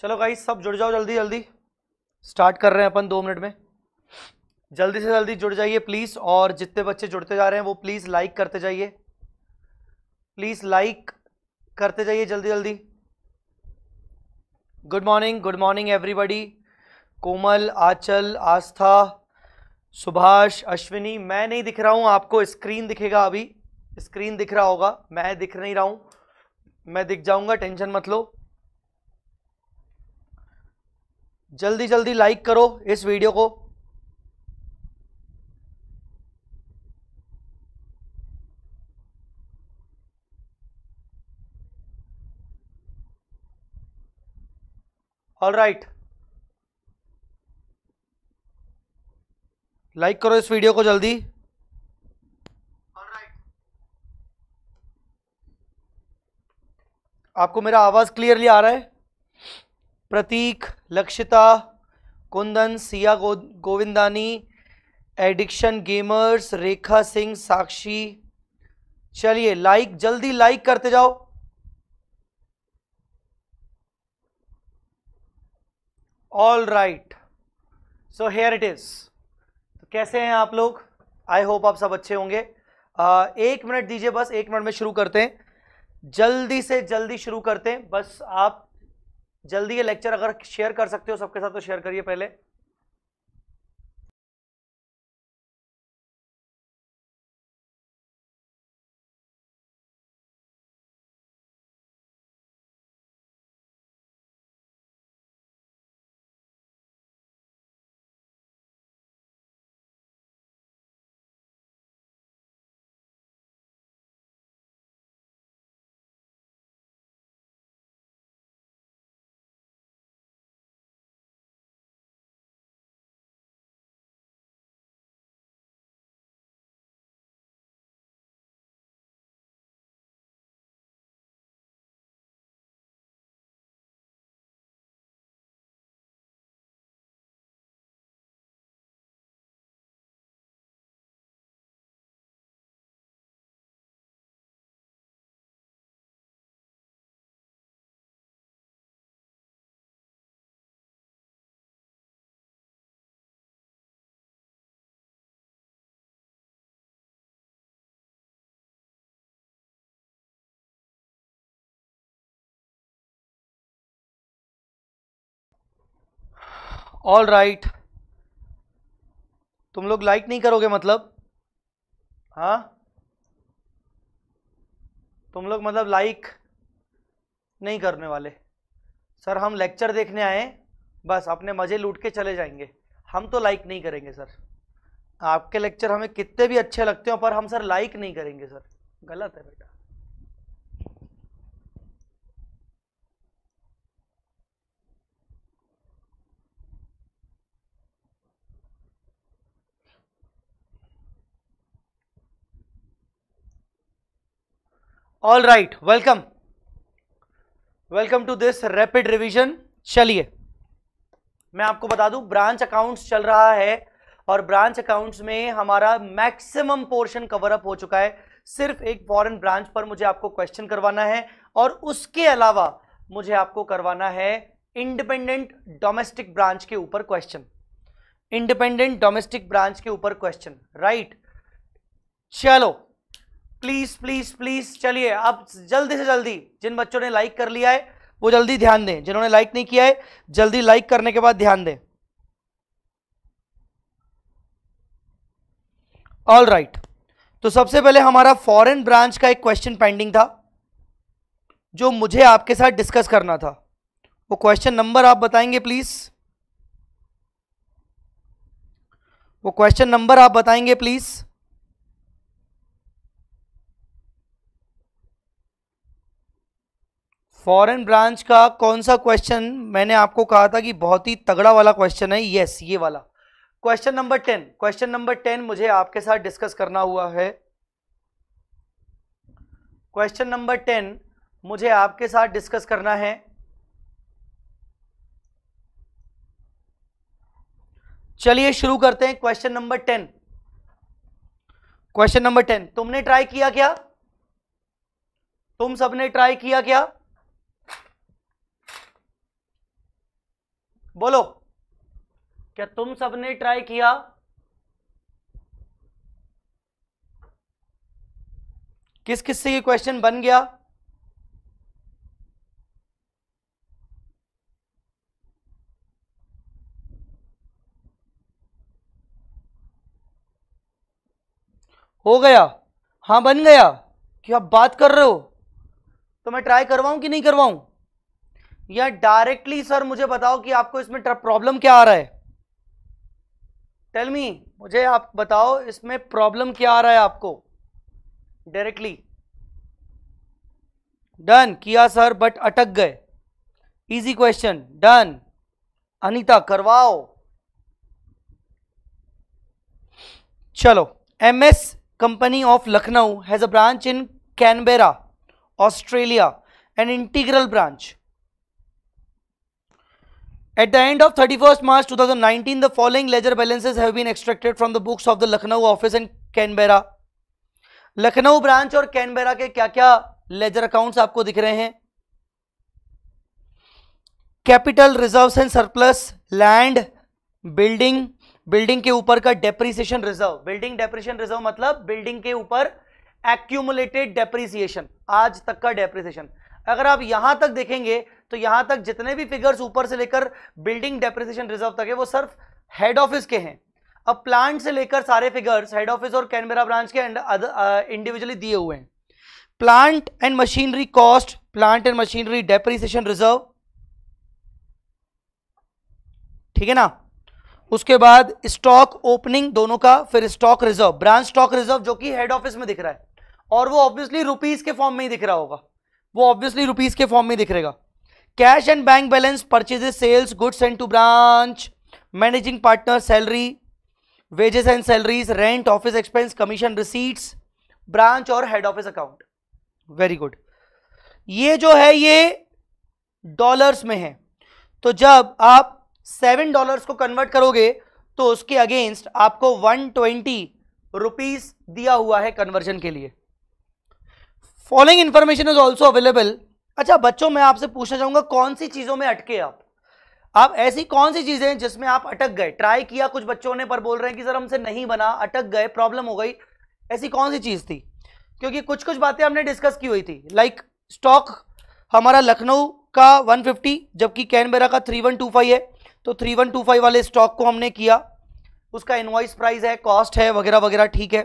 चलो गाइस सब जुड़ जाओ, जल्दी जल्दी स्टार्ट कर रहे हैं अपन 2 मिनट में। जल्दी से जल्दी जुड़ जाइए प्लीज, और जितने बच्चे जुड़ते जा रहे हैं वो प्लीज लाइक करते जाइए, प्लीज लाइक करते जाइए जल्दी जल्दी। Good morning everybody. Komal, Aanchal, Aastha, Subhash, Ashwini, मैं नहीं दिख रहा हूं आपको, स्क्रीन दिखेगा अभी, स्क्रीन दिख रहा होगा, मैं दिख नहीं रहा हूं, मैं दिख जाऊंगा, टेंशन मत लो। जल्दी जल्दी लाइक करो इस वीडियो को। ऑल राइट, लाइक करो इस वीडियो को जल्दी। आपको मेरा आवाज क्लियरली आ रहा है? प्रतीक, लक्षिता, कुंदन, सिया गोविंदानी, एडिक्शन गेमर्स, रेखा सिंह, साक्षी, चलिए लाइक, जल्दी लाइक करते जाओ। All right, so here it is. तो कैसे हैं आप लोग? आई होप आप सब अच्छे होंगे। 1 मिनट दीजिए, बस 1 मिनट में शुरू करते हैं, जल्दी से जल्दी शुरू करते हैं। बस आप जल्दी ये लेक्चर अगर शेयर कर सकते हो सबके साथ तो शेयर करिए पहले। ऑल राइट, तुम लोग लाइक नहीं करोगे मतलब? हाँ, तुम लोग मतलब लाइक नहीं करने वाले? सर हम लेक्चर देखने आए, बस अपने मजे लूट के चले जाएंगे, हम तो लाइक नहीं करेंगे सर। आपके लेक्चर हमें कितने भी अच्छे लगते हो पर हम सर लाइक नहीं करेंगे सर, गलत है बेटा। All right, welcome welcome to this rapid revision. चलिए मैं आपको बता दूं, ब्रांच अकाउंट्स चल रहा है और ब्रांच अकाउंट्स में हमारा मैक्सिमम पोर्शन कवर अप हो चुका है। सिर्फ एक फॉरेन ब्रांच पर मुझे आपको क्वेश्चन करवाना है और उसके अलावा मुझे आपको करवाना है इंडिपेंडेंट डोमेस्टिक ब्रांच के ऊपर क्वेश्चन, इंडिपेंडेंट डोमेस्टिक ब्रांच के ऊपर क्वेश्चन, राइट। चलो प्लीज प्लीज प्लीज, चलिए अब जल्दी से जल्दी, जिन बच्चों ने लाइक कर लिया है वो जल्दी ध्यान दें, जिन्होंने लाइक नहीं किया है जल्दी लाइक करने के बाद ध्यान दें। ऑल राइट, तो सबसे पहले हमारा फॉरेन ब्रांच का एक क्वेश्चन पेंडिंग था जो मुझे आपके साथ डिस्कस करना था। वो क्वेश्चन नंबर आप बताएंगे प्लीज? वो क्वेश्चन नंबर आप बताएंगे प्लीज? फॉरेन ब्रांच का कौन सा क्वेश्चन? मैंने आपको कहा था कि बहुत ही तगड़ा वाला क्वेश्चन है, यस ये वाला क्वेश्चन नंबर 10। क्वेश्चन नंबर 10 मुझे आपके साथ डिस्कस करना हुआ है। क्वेश्चन नंबर 10 मुझे आपके साथ डिस्कस करना है। चलिए शुरू करते हैं। क्वेश्चन नंबर 10, क्वेश्चन नंबर 10 तुमने ट्राई किया क्या? तुम सबने ट्राई किया क्या? बोलो, क्या तुम सबने ट्राई किया? किस किस से ये क्वेश्चन बन गया? हो गया? हाँ बन गया। क्या बात कर रहे हो? तो मैं ट्राई करवाऊं कि नहीं करवाऊं? या डायरेक्टली सर मुझे बताओ कि आपको इसमें प्रॉब्लम क्या आ रहा है। टेल मी, मुझे आप बताओ इसमें प्रॉब्लम क्या आ रहा है आपको डायरेक्टली। डन किया सर, बट अटक गए। Easy question, done. अनीता करवाओ। चलो, MS company of Lucknow has a branch in Canberra, Australia, an integral branch. At the end of 31st March 2019, the following ledger balances have been extracted from the books of the Lucknow office in Canberra. Lucknow branch और Canberra के क्या क्या ledger accounts आपको दिख रहे हैं? Capital reserves and surplus, land, building, building के ऊपर का depreciation reserve. Building depreciation reserve मतलब बिल्डिंग के ऊपर एक्यूमुलेटेड डेप्रिसिएशन, आज तक का डेप्रिसिएशन। अगर आप यहां तक देखेंगे तो यहां तक जितने भी फिगर्स ऊपर से लेकर बिल्डिंग डेप्रिसिएशन रिजर्व तक है वो सिर्फ हेड ऑफिस के हैं। अब प्लांट से लेकर सारे फिगर्स हेड ऑफिस और कैनबेरा ब्रांच के इंडिविजुअली दिए हुए हैं। Plant and machinery cost, plant and machinery depreciation reserve, ठीक है ना। उसके बाद स्टॉक ओपनिंग दोनों का, फिर stock reserve, branch stock reserve जो कि हेड ऑफिस में दिख रहा है और वो ऑब्वियसली रुपीस के फॉर्म में ही दिख रहा होगा, वो ऑब्वियसली रुपीस के फॉर्म में दिख रहेगा। Cash and bank balance, purchases, sales, goods sent to branch, managing partner salary, wages and salaries, rent, office expense, commission receipts, branch और head office account. Very good. ये जो है ये डॉलर्स में है, तो जब आप $7 को कन्वर्ट करोगे तो उसके अगेंस्ट आपको 120 रुपीस दिया हुआ है कन्वर्जन के लिए। Following information is also available. अच्छा बच्चों, मैं आपसे पूछना चाहूंगा कौन सी चीजों में अटके आप ऐसी कौन सी चीजें हैं जिसमें आप अटक गए? ट्राई किया कुछ बच्चों ने पर बोल रहे हैं कि सर हमसे नहीं बना, अटक गए, प्रॉब्लम हो गई। ऐसी कौन सी चीज थी? क्योंकि कुछ कुछ बातें हमने डिस्कस की हुई थी, लाइक स्टॉक हमारा लखनऊ का 150 जबकि कैनबेरा का 3125 है, तो 3125 वाले स्टॉक को हमने किया, उसका इनवॉइस प्राइस है, कॉस्ट है, वगैरह वगैरह, ठीक है।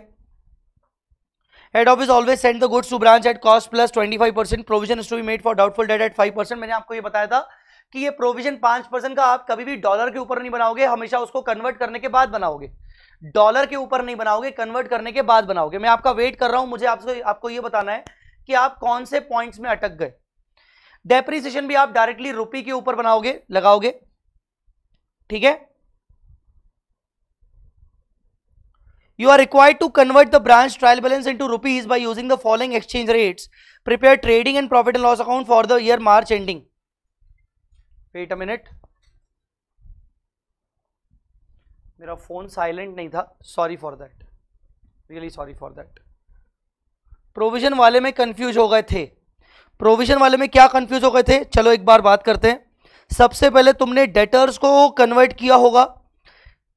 Head office always send the goods to branch at cost plus 25%, provision is to be made for doubtful debt at 5%। मैंने आपको ये बताया था कि ये प्रोविजन 5% का आप कभी भी डॉलर के ऊपर नहीं बनाओगे, हमेशा उसको कन्वर्ट करने के बाद बनाओगे। डॉलर के ऊपर नहीं बनाओगे, कन्वर्ट करने के बाद बनाओगे। मैं आपका वेट कर रहा हूं, मुझे आपको ये बताना है कि आप कौन से पॉइंट्स में अटक गए। डेप्रिसिएशन भी आप डायरेक्टली रुपी के ऊपर बनाओगे, लगाओगे, ठीक है। You are required to convert the branch trial balance into rupees by using the following exchange rates. Prepare trading and profit and loss account for the year March ending. Wait a minute. मेरा phone silent नहीं था, sorry for that, really sorry for that. Provision वाले में confuse हो गए थे। Provision वाले में क्या कंफ्यूज हो गए थे, चलो एक बार बात करते हैं। सबसे पहले तुमने डेटर्स को कन्वर्ट किया होगा,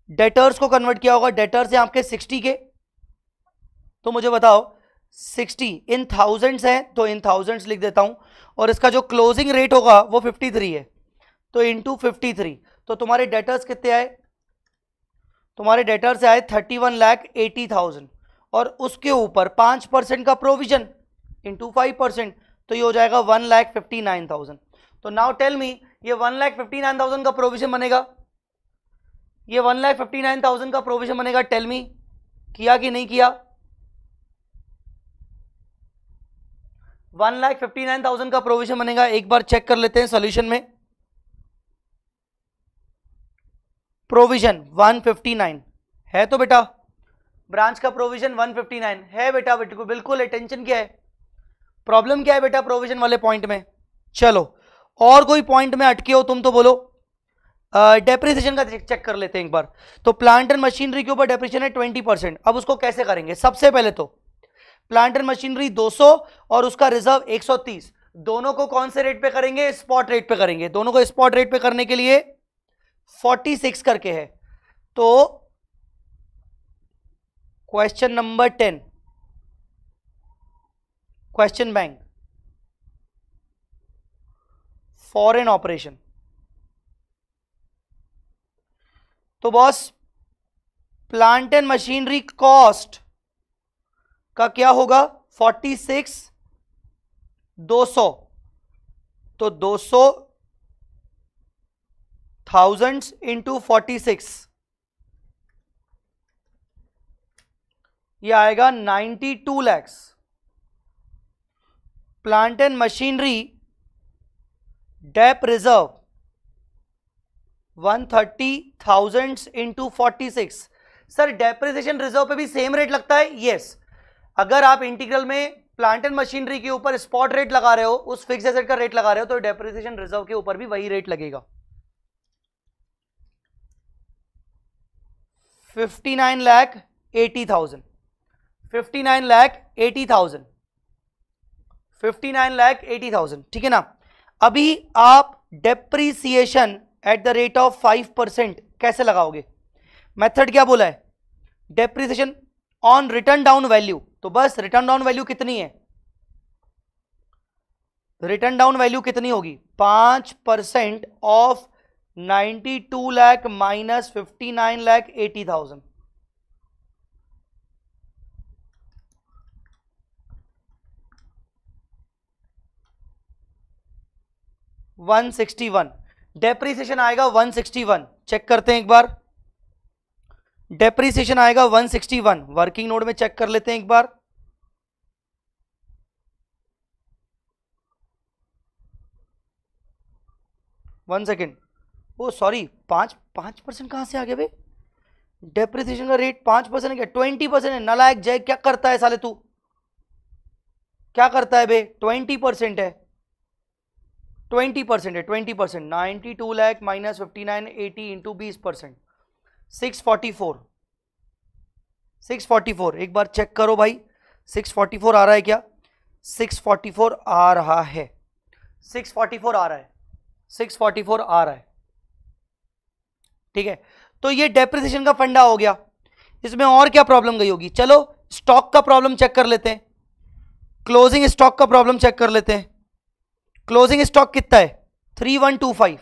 डेटर्स को कन्वर्ट किया होगा। डेटर्स हैं आपके 60 के, तो मुझे बताओ 60 इन थाउजेंड्स है तो इन थाउजेंड्स लिख देता हूं, और इसका जो क्लोजिंग रेट होगा वो 53 है, तो इंटू 53, तो तुम्हारे डेटर्स कितने आए? तुम्हारे डेटर्स आए 31,80,000 और उसके ऊपर 5% का प्रोविजन इंटू 5%, तो ये हो जाएगा 1,59,000। तो नाउ टेल मी, ये 1,59,000 का प्रोविजन बनेगा, ये 1,59,000 का प्रोविजन बनेगा। टेल मी, किया कि नहीं किया? 1,59,000 का प्रोविजन बनेगा। एक बार चेक कर लेते हैं सॉल्यूशन में। प्रोविजन 159 है तो बेटा, ब्रांच का प्रोविजन 159 है बेटा, बिल्कुल। अटेंशन क्या है, प्रॉब्लम क्या है बेटा प्रोविजन वाले पॉइंट में? चलो और कोई पॉइंट में अटके हो तुम तो बोलो। डेप्रिसिएशन का चेक कर लेते हैं एक बार। तो प्लांट एंड मशीनरी के ऊपर डेप्रिसिएशन है 20%। अब उसको कैसे करेंगे? सबसे पहले तो प्लांट एंड मशीनरी 200 और उसका रिजर्व 130, दोनों को कौन से रेट पे करेंगे? स्पॉट रेट पे करेंगे। दोनों को स्पॉट रेट पे करने के लिए 46 करके है। तो question number 10, question bank, foreign operation. तो boss plant and machinery cost का क्या होगा? 46 200, तो 200 थाउजेंड्स इंटू 46, ये आएगा 92 lakhs. Plant and machinery dep reserve 130,000 into 46। Sir depreciation reserve पे भी सेम रेट लगता है? यस। अगर आप इंटीग्रल में प्लांट एंड मशीनरी के ऊपर स्पॉट रेट लगा रहे हो, उस फिक्स एसेट का रेट लगा रहे हो, तो डेप्रिसिएशन रिजर्व के ऊपर भी वही रेट लगेगा। 59,80,000, 59,80,000, 59,80,000, ठीक है ना। अभी आप depreciation at the rate of 5% कैसे लगाओगे? मेथड क्या बोला है? Depreciation on return down value. तो बस रिटर्न डाउन वैल्यू कितनी है? रिटर्न डाउन वैल्यू कितनी होगी? 5% ऑफ 92 लाख माइनस 59,80,000। 161 डेप्रीसिएशन आएगा 161। चेक करते हैं एक बार, डेप्रीसिएशन आएगा 161। वर्किंग नोट में चेक कर लेते हैं एक बार। वन सेकेंड, ओ सॉरी, 5% कहां से आ गया भाई? डेप्रीसिएशन का रेट 5% है क्या? 20% है। नालायक जय, क्या करता है साले तू? क्या करता है बे? 20% है, 20% है, 20%। 92 लाख माइनस 59,80 इंटू 20%, 644, 644। एक बार चेक करो भाई, 644 आ रहा है क्या? 644 आ रहा है, 644 आ रहा है, 644 आ रहा है, ठीक है। तो ये डेप्रिसिएशन का फंडा हो गया। इसमें और क्या प्रॉब्लम गई होगी? चलो स्टॉक का प्रॉब्लम चेक कर लेते हैं, क्लोजिंग स्टॉक का प्रॉब्लम चेक कर लेते हैं। क्लोजिंग स्टॉक कितना है? 3125।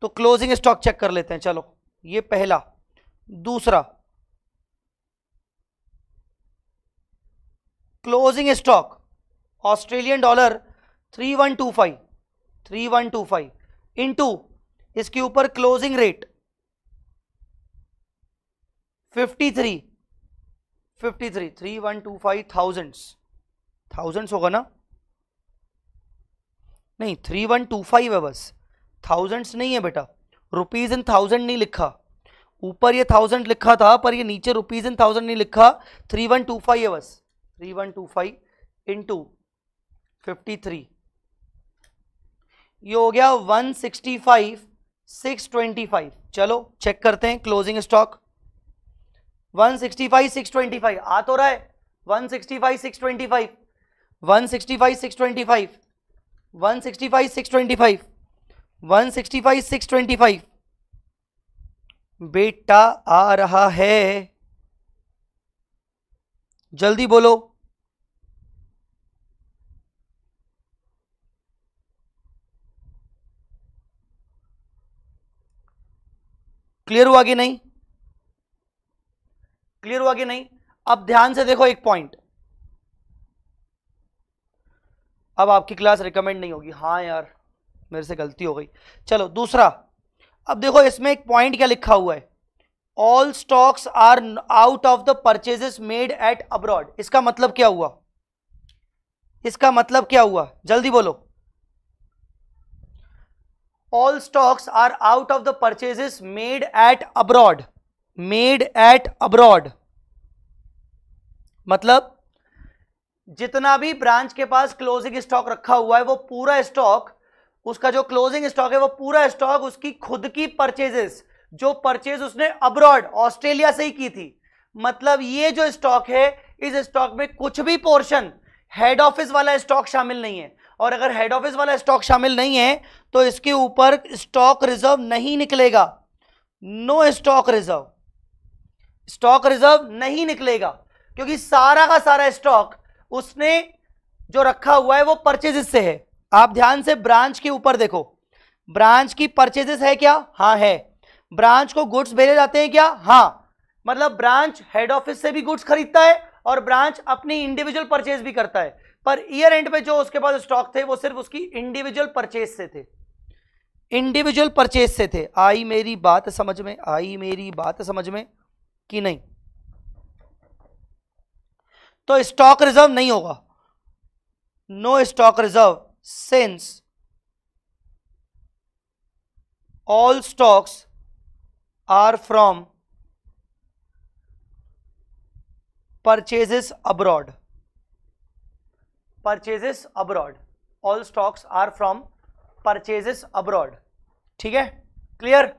तो क्लोजिंग स्टॉक चेक कर लेते हैं। चलो ये पहला। दूसरा, closing stock Australian dollar 3125, 3125 into इसके ऊपर क्लोजिंग रेट 53, 3125 थाउजेंड्स होगा ना? नहीं, 3125 है बस, थाउजेंड्स नहीं है बेटा। रुपीज इन थाउजेंड नहीं लिखा, ऊपर ये थाउजेंड लिखा था पर ये नीचे रुपीज इन थाउजेंड नहीं लिखा, 3125 है बस। 3125 इंटू 53, ये हो गया 165,625। चलो चेक करते हैं क्लोजिंग स्टॉक। 165,625 आ तो रहा है, 165,625, 165,625, 165,625, 165,625 बेटा आ रहा है, जल्दी बोलो। क्लियर हुआ कि नहीं? क्लियर हुआ कि नहीं? अब ध्यान से देखो एक पॉइंट, अब आपकी क्लास रिकमेंड नहीं होगी। हाँ यार मेरे से गलती हो गई। चलो दूसरा, अब देखो इसमें एक पॉइंट क्या लिखा हुआ है, all stocks are out of the purchases made at abroad. इसका मतलब क्या हुआ? इसका मतलब क्या हुआ? जल्दी बोलो। All stocks are out of the purchases made at abroad, made at abroad मतलब जितना भी ब्रांच के पास क्लोजिंग स्टॉक रखा हुआ है वो पूरा स्टॉक, उसका जो क्लोजिंग स्टॉक है वो पूरा स्टॉक उसकी खुद की परचेजेस, जो परचेज उसने अब्रॉड ऑस्ट्रेलिया से ही की थी। मतलब ये जो स्टॉक है, इस स्टॉक में कुछ भी पोर्शन हेड ऑफिस वाला स्टॉक शामिल नहीं है, और अगर हेड ऑफिस वाला स्टॉक शामिल नहीं है तो इसके ऊपर स्टॉक रिजर्व नहीं निकलेगा। No stock reserve, stock reserve नहीं निकलेगा क्योंकि सारा का सारा स्टॉक उसने जो रखा हुआ है वो परचेजेस से है। आप ध्यान से ब्रांच के ऊपर देखो, ब्रांच की परचेजेस है क्या? हाँ है। ब्रांच को गुड्स भेजे जाते हैं क्या? हाँ। मतलब ब्रांच हेड ऑफिस से भी गुड्स खरीदता है और ब्रांच अपनी इंडिविजुअल परचेज भी करता है, पर ईयर एंड पे जो उसके पास स्टॉक थे वो सिर्फ उसकी इंडिविजुअल परचेज से थे, इंडिविजुअल परचेज से थे। आई मेरी बात समझ में? आई मेरी बात समझ में कि नहीं? तो स्टॉक रिजर्व नहीं होगा, no stock reserve since all stocks are from purchases abroad, purchases abroad, all stocks are from purchases abroad। ठीक है, क्लियर?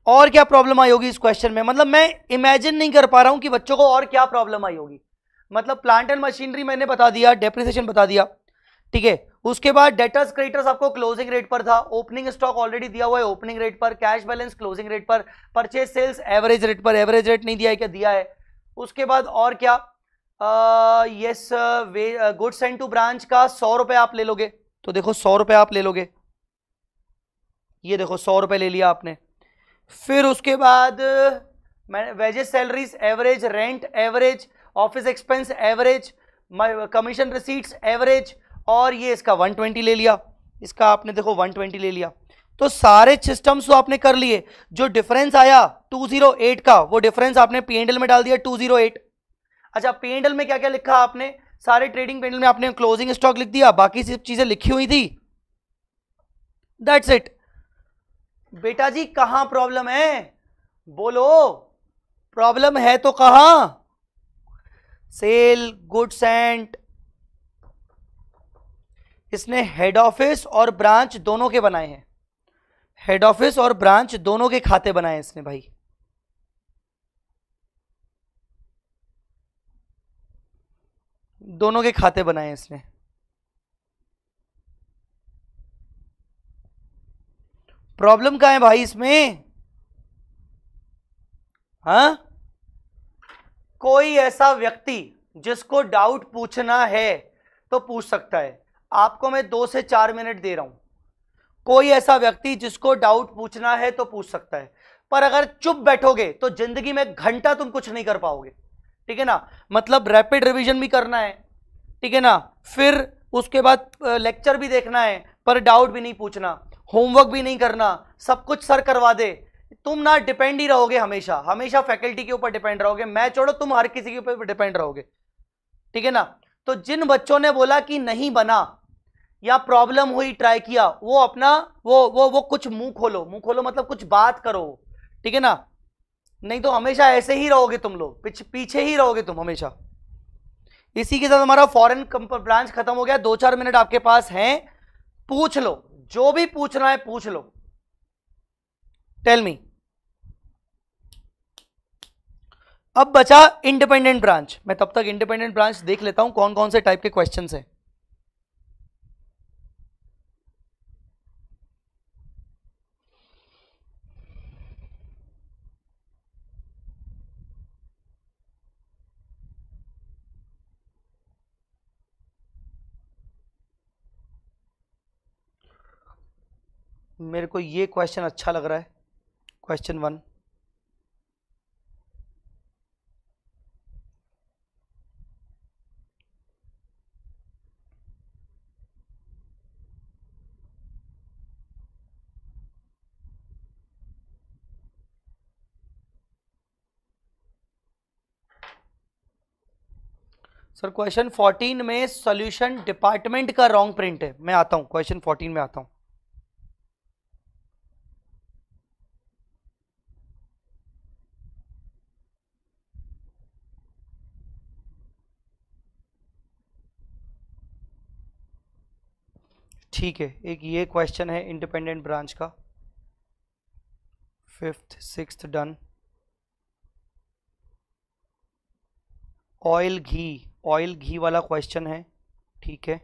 और क्या प्रॉब्लम आई होगी इस क्वेश्चन में? मतलब मैं इमेजिन नहीं कर पा रहा हूं कि बच्चों को और क्या प्रॉब्लम आई होगी। मतलब प्लांट एंड मशीनरी मैंने बता दिया, डेप्रिसिएशन बता दिया, ठीक है। उसके बाद डेटर्स क्रेडिटर्स आपको क्लोजिंग रेट पर था, ओपनिंग स्टॉक ऑलरेडी दिया हुआ है ओपनिंग रेट पर, कैश बैलेंस क्लोजिंग रेट पर, परचेज सेल्स एवरेज रेट पर, एवरेज रेट नहीं दिया है क्या? दिया है। उसके बाद और क्या? Yes, goods send to branch का 100 रुपए आप ले लोगे, तो देखो 100 रुपए आप ले लोगे, ये देखो 100 रुपए ले लिया आपने। फिर उसके बाद wages salaries average, rent average, office expense average, commission receipts average, और ये इसका 120 ले लिया, इसका आपने देखो 120 ले लिया। तो सारे सिस्टम्स तो आपने कर लिए। जो डिफरेंस आया 208 का, वो डिफरेंस आपने पीएनएल में डाल दिया 208। अच्छा, पीएनएल में क्या क्या लिखा आपने? सारे ट्रेडिंग पीएनएल में आपने क्लोजिंग स्टॉक लिख दिया, बाकी सब चीजें लिखी हुई थी, दैट्स इट। बेटा जी कहां प्रॉब्लम है? बोलो, प्रॉब्लम है तो कहां? सेल गुड्स एंड, इसने हेड ऑफिस और ब्रांच दोनों के बनाए हैं, हेड ऑफिस और ब्रांच दोनों के खाते बनाए इसने भाई। दोनों के खाते बनाए इसने। प्रॉब्लम कहां है भाई इसमें? हाँ, कोई ऐसा व्यक्ति जिसको डाउट पूछना है तो पूछ सकता है। आपको मैं 2 से 4 मिनट दे रहा हूं, कोई ऐसा व्यक्ति जिसको डाउट पूछना है तो पूछ सकता है, पर अगर चुप बैठोगे तो जिंदगी में घंटा तुम कुछ नहीं कर पाओगे, ठीक है ना। मतलब रैपिड रिवीजन भी करना है, ठीक है ना, फिर उसके बाद लेक्चर भी देखना है, पर डाउट भी नहीं पूछना, होमवर्क भी नहीं करना, सब कुछ सर करवा दे, तुम ना डिपेंड ही रहोगे, हमेशा हमेशा फैकल्टी के ऊपर डिपेंड रहोगे। मैं छोड़ो, तुम हर किसी के ऊपर डिपेंड रहोगे, ठीक है ना। तो जिन बच्चों ने बोला कि नहीं बना या प्रॉब्लम हुई, ट्राई किया, वो अपना वो कुछ मुंह खोलो, मुंह खोलो मतलब कुछ बात करो, ठीक है ना। नहीं तो हमेशा ऐसे ही रहोगे तुम लोग, पीछे ही रहोगे तुम हमेशा। इसी के साथ हमारा फॉरेन ब्रांच खत्म हो गया। 2-4 मिनट आपके पास हैं, पूछ लो, जो भी पूछना है पूछ लो, टेल मी। अब बचा इंडिपेंडेंट ब्रांच, मैं तब तक इंडिपेंडेंट ब्रांच देख लेता हूं कौन कौन से टाइप के क्वेश्चंस हैं। मेरे को ये क्वेश्चन अच्छा लग रहा है, क्वेश्चन 1। सर क्वेश्चन 14 में सॉल्यूशन डिपार्टमेंट का रॉन्ग प्रिंट है। मैं आता हूं, क्वेश्चन 14 में आता हूं। ठीक है, एक ये क्वेश्चन है इंडिपेंडेंट ब्रांच का, 5th 6th डन। ऑयल घी ऑयल घी वाला क्वेश्चन है, ठीक है।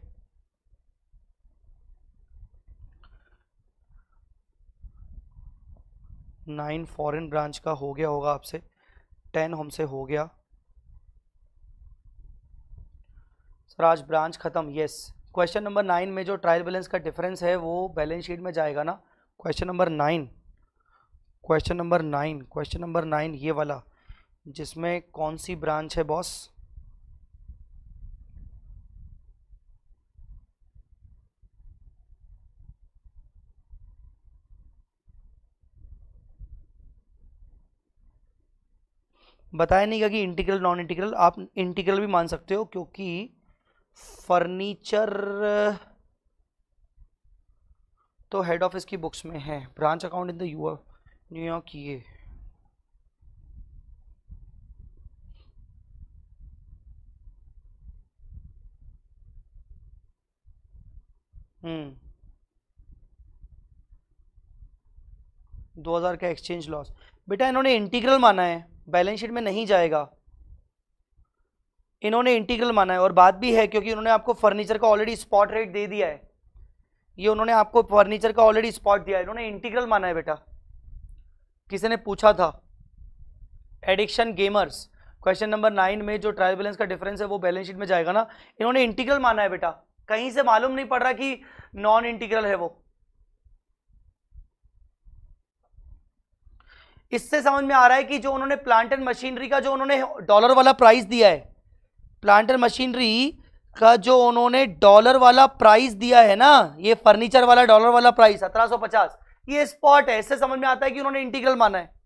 नाइन फॉरेन ब्रांच का हो गया होगा आपसे, 10 हमसे हो गया। सर आज ब्रांच खत्म, यस। क्वेश्चन नंबर 9 में जो ट्रायल बैलेंस का डिफरेंस है वो बैलेंस शीट में जाएगा ना। क्वेश्चन नंबर 9, क्वेश्चन नंबर 9 ये वाला, जिसमें कौन सी ब्रांच है बॉस? बताया नहीं गया कि इंटीग्रल नॉन इंटीग्रल, आप इंटीग्रल भी मान सकते हो क्योंकि फर्नीचर तो हेड ऑफिस की बुक्स में है। Branch account in the New York, ये हम्म 2000 का एक्सचेंज लॉस। बेटा इन्होंने इंटीग्रल माना है, बैलेंस शीट में नहीं जाएगा। इन्होंने इंटीग्रल माना है और बात भी है क्योंकि उन्होंने आपको फर्नीचर का ऑलरेडी स्पॉट रेट दे दिया है। ये उन्होंने आपको फर्नीचर का ऑलरेडी स्पॉट दिया है, इन्होंने इंटीग्रल माना है बेटा। किसी ने पूछा था, एडिक्शन गेमर्स, क्वेश्चन नंबर 9 में जो ट्रायल बैलेंस का डिफरेंस है वो बैलेंस शीट में जाएगा ना। इन्होंने इंटीग्रल माना है बेटा, कहीं से मालूम नहीं पड़ रहा कि नॉन इंटीग्रल है वो। इससे समझ में आ रहा है कि जो उन्होंने प्लांट एंड मशीनरी का जो उन्होंने डॉलर वाला प्राइस दिया है, प्लांट एंड मशीनरी का जो उन्होंने डॉलर वाला प्राइस दिया है ना, ये फर्नीचर वाला डॉलर वाला प्राइस 1750, ये स्पॉट है। इससे समझ में आता है कि उन्होंने इंटीग्रल माना है।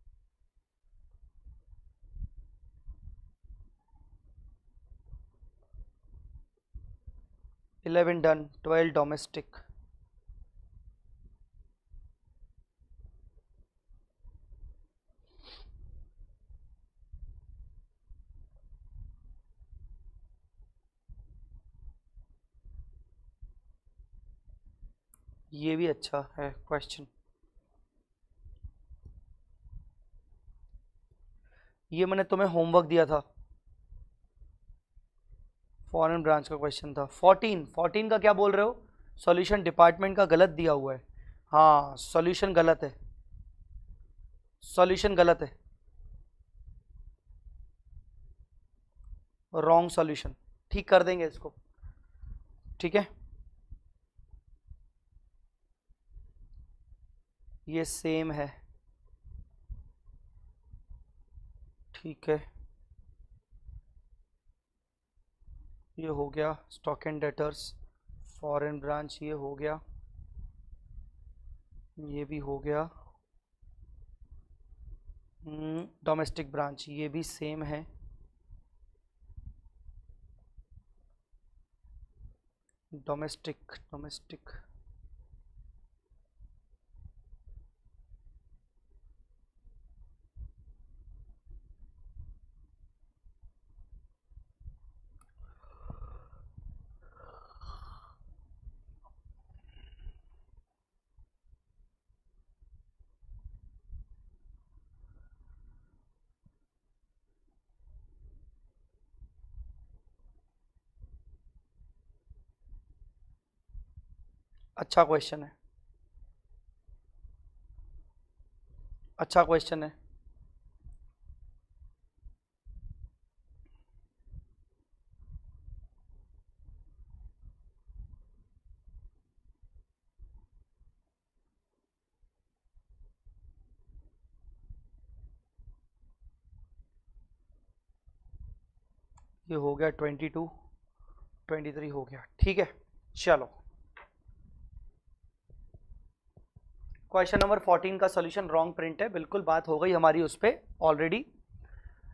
Eleven done, 12 domestic. ये भी अच्छा है क्वेश्चन, ये मैंने तुम्हें होमवर्क दिया था, फॉरेन ब्रांच का क्वेश्चन था। 14 का क्या बोल रहे हो? सॉल्यूशन डिपार्टमेंट का गलत दिया हुआ है। हाँ सॉल्यूशन गलत है, सॉल्यूशन गलत है, रॉन्ग सॉल्यूशन। ठीक कर देंगे इसको, ठीक है। ये सेम है, ठीक है। ये हो गया stock and debtors, foreign branch ये हो गया, ये भी हो गया। डोमेस्टिक ब्रांच ये भी सेम है, डोमेस्टिक डोमेस्टिक। अच्छा क्वेश्चन है, अच्छा क्वेश्चन है। ये हो गया 22, 23 हो गया, ठीक है। चलो क्वेश्चन नंबर 14 का सॉल्यूशन रॉन्ग प्रिंट है, बिल्कुल बात हो गई हमारी उस पर ऑलरेडी।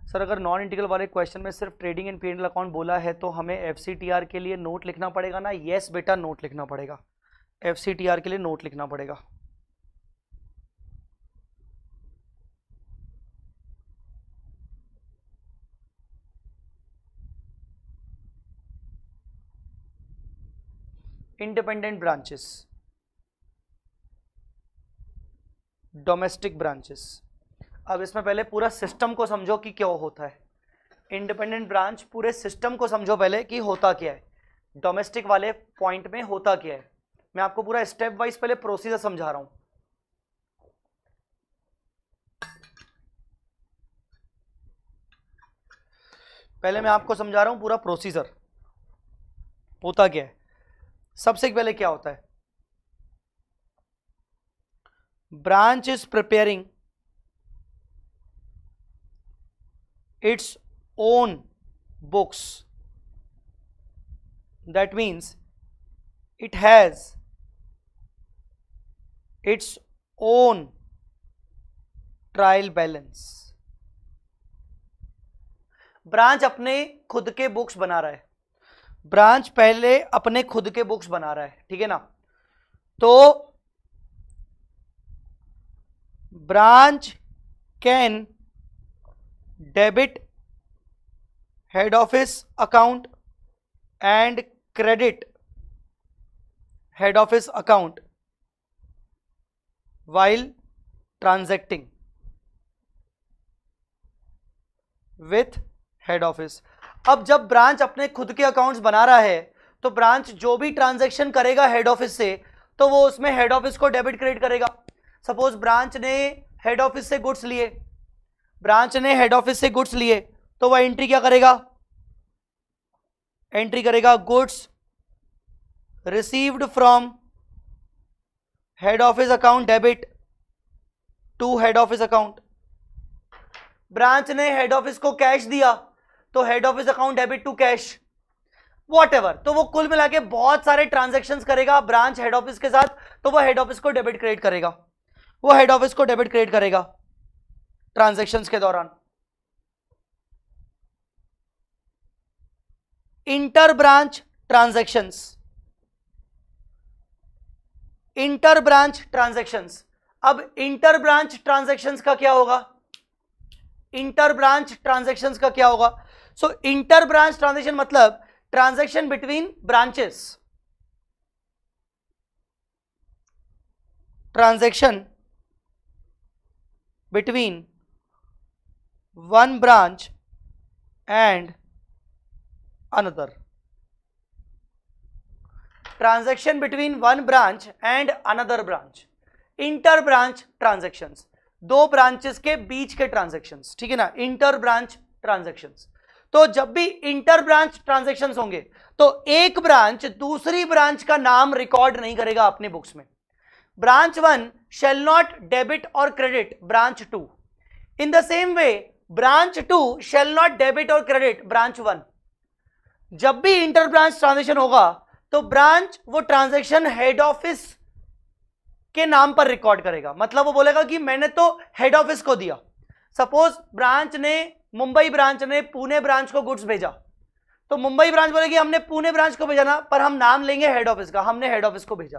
सर अगर नॉन इंटीग्रल वाले क्वेश्चन में सिर्फ ट्रेडिंग एंड पी&एल अकाउंट बोला है तो हमें एफसीटीआर के लिए नोट लिखना पड़ेगा ना? यस बेटा नोट लिखना पड़ेगा, एफसीटीआर के लिए नोट लिखना पड़ेगा। Independent branches, domestic branches. अब इसमें पहले पूरा सिस्टम को समझो कि क्या होता है। इंडिपेंडेंट ब्रांच, पूरे सिस्टम को समझो पहले कि होता क्या है, डोमेस्टिक वाले पॉइंट में होता क्या है। मैं आपको पूरा स्टेप वाइज पहले प्रोसीजर समझा रहा हूं। पहले मैं आपको समझा रहा हूं पूरा प्रोसीजर होता क्या है। सबसे पहले क्या होता है, branch is preparing its own books, that means it has its own trial balance। Branch अपने खुद के बुक्स बना रहा है, ब्रांच पहले अपने खुद के बुक्स बना रहा है, ठीक है ना। तो branch can debit head office account and credit head office account while transacting with head office। अब जब ब्रांच अपने खुद के अकाउंट्स बना रहा है तो ब्रांच जो भी ट्रांजैक्शन करेगा हेड ऑफिस से, तो वो उसमें हेड ऑफिस को डेबिट क्रेडिट करेगा। सपोज ब्रांच ने हेड ऑफिस से गुड्स लिए, ब्रांच ने हेड ऑफिस से गुड्स लिए, तो वह एंट्री क्या करेगा, एंट्री करेगा goods received from head office account debit to head office account। Branch ने हेड ऑफिस को कैश दिया तो head office account debit to cash, whatever. तो वो कुल मिला के बहुत सारे ट्रांजैक्शंस करेगा ब्रांच हेड ऑफिस के साथ, तो वो हेड ऑफिस को डेबिट क्रेडिट करेगा, वो हेड ऑफिस को डेबिट क्रेडिट करेगा ट्रांजैक्शंस के दौरान। Inter branch transactions, inter branch transactions. अब इंटर ब्रांच ट्रांजैक्शंस का क्या होगा, इंटर ब्रांच ट्रांजैक्शंस का क्या होगा। सो इंटर ब्रांच ट्रांजैक्शन मतलब transaction between branches, transaction between one branch and another, transaction between one branch and another branch. Inter branch transactions, दो branches के बीच के ट्रांजैक्शंस, ठीक है ना, इंटर ब्रांच ट्रांजैक्शंस। तो जब भी इंटर ब्रांच ट्रांजैक्शंस होंगे तो एक ब्रांच दूसरी ब्रांच का नाम रिकॉर्ड नहीं करेगा अपने बुक्स में। Branch one shall not debit और credit branch two, in the same way branch two shall not debit और क्रेडिट ब्रांच वन। जब भी इंटर ब्रांच ट्रांजैक्शन होगा तो ब्रांच वो ट्रांजैक्शन हेड ऑफिस के नाम पर रिकॉर्ड करेगा, मतलब वो बोलेगा कि मैंने तो हेड ऑफिस को दिया। सपोज ब्रांच ने, मुंबई ब्रांच ने पुणे ब्रांच को गुड्स भेजा, तो मुंबई ब्रांच बोलेगी हमने पुणे ब्रांच को भेजा ना, पर हम नाम लेंगे हेड ऑफिस का, हमने हेड ऑफिस को भेजा।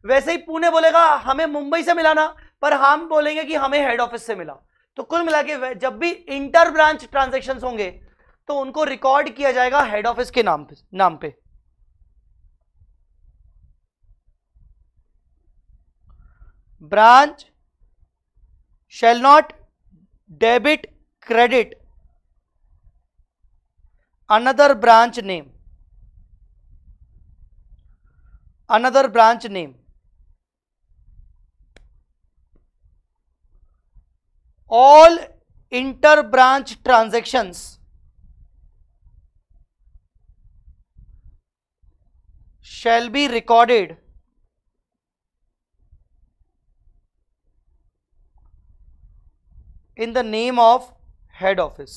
वैसे ही पुणे बोलेगा हमें मुंबई से मिला ना, पर हम बोलेंगे कि हमें हेड ऑफिस से मिला। तो कुल मिला के जब भी इंटर ब्रांच ट्रांजैक्शन होंगे तो उनको रिकॉर्ड किया जाएगा हेड ऑफिस के नाम पे। Branch shall not debit credit another branch name, another branch name। all inter branch transactions shall be recorded in the name of head office.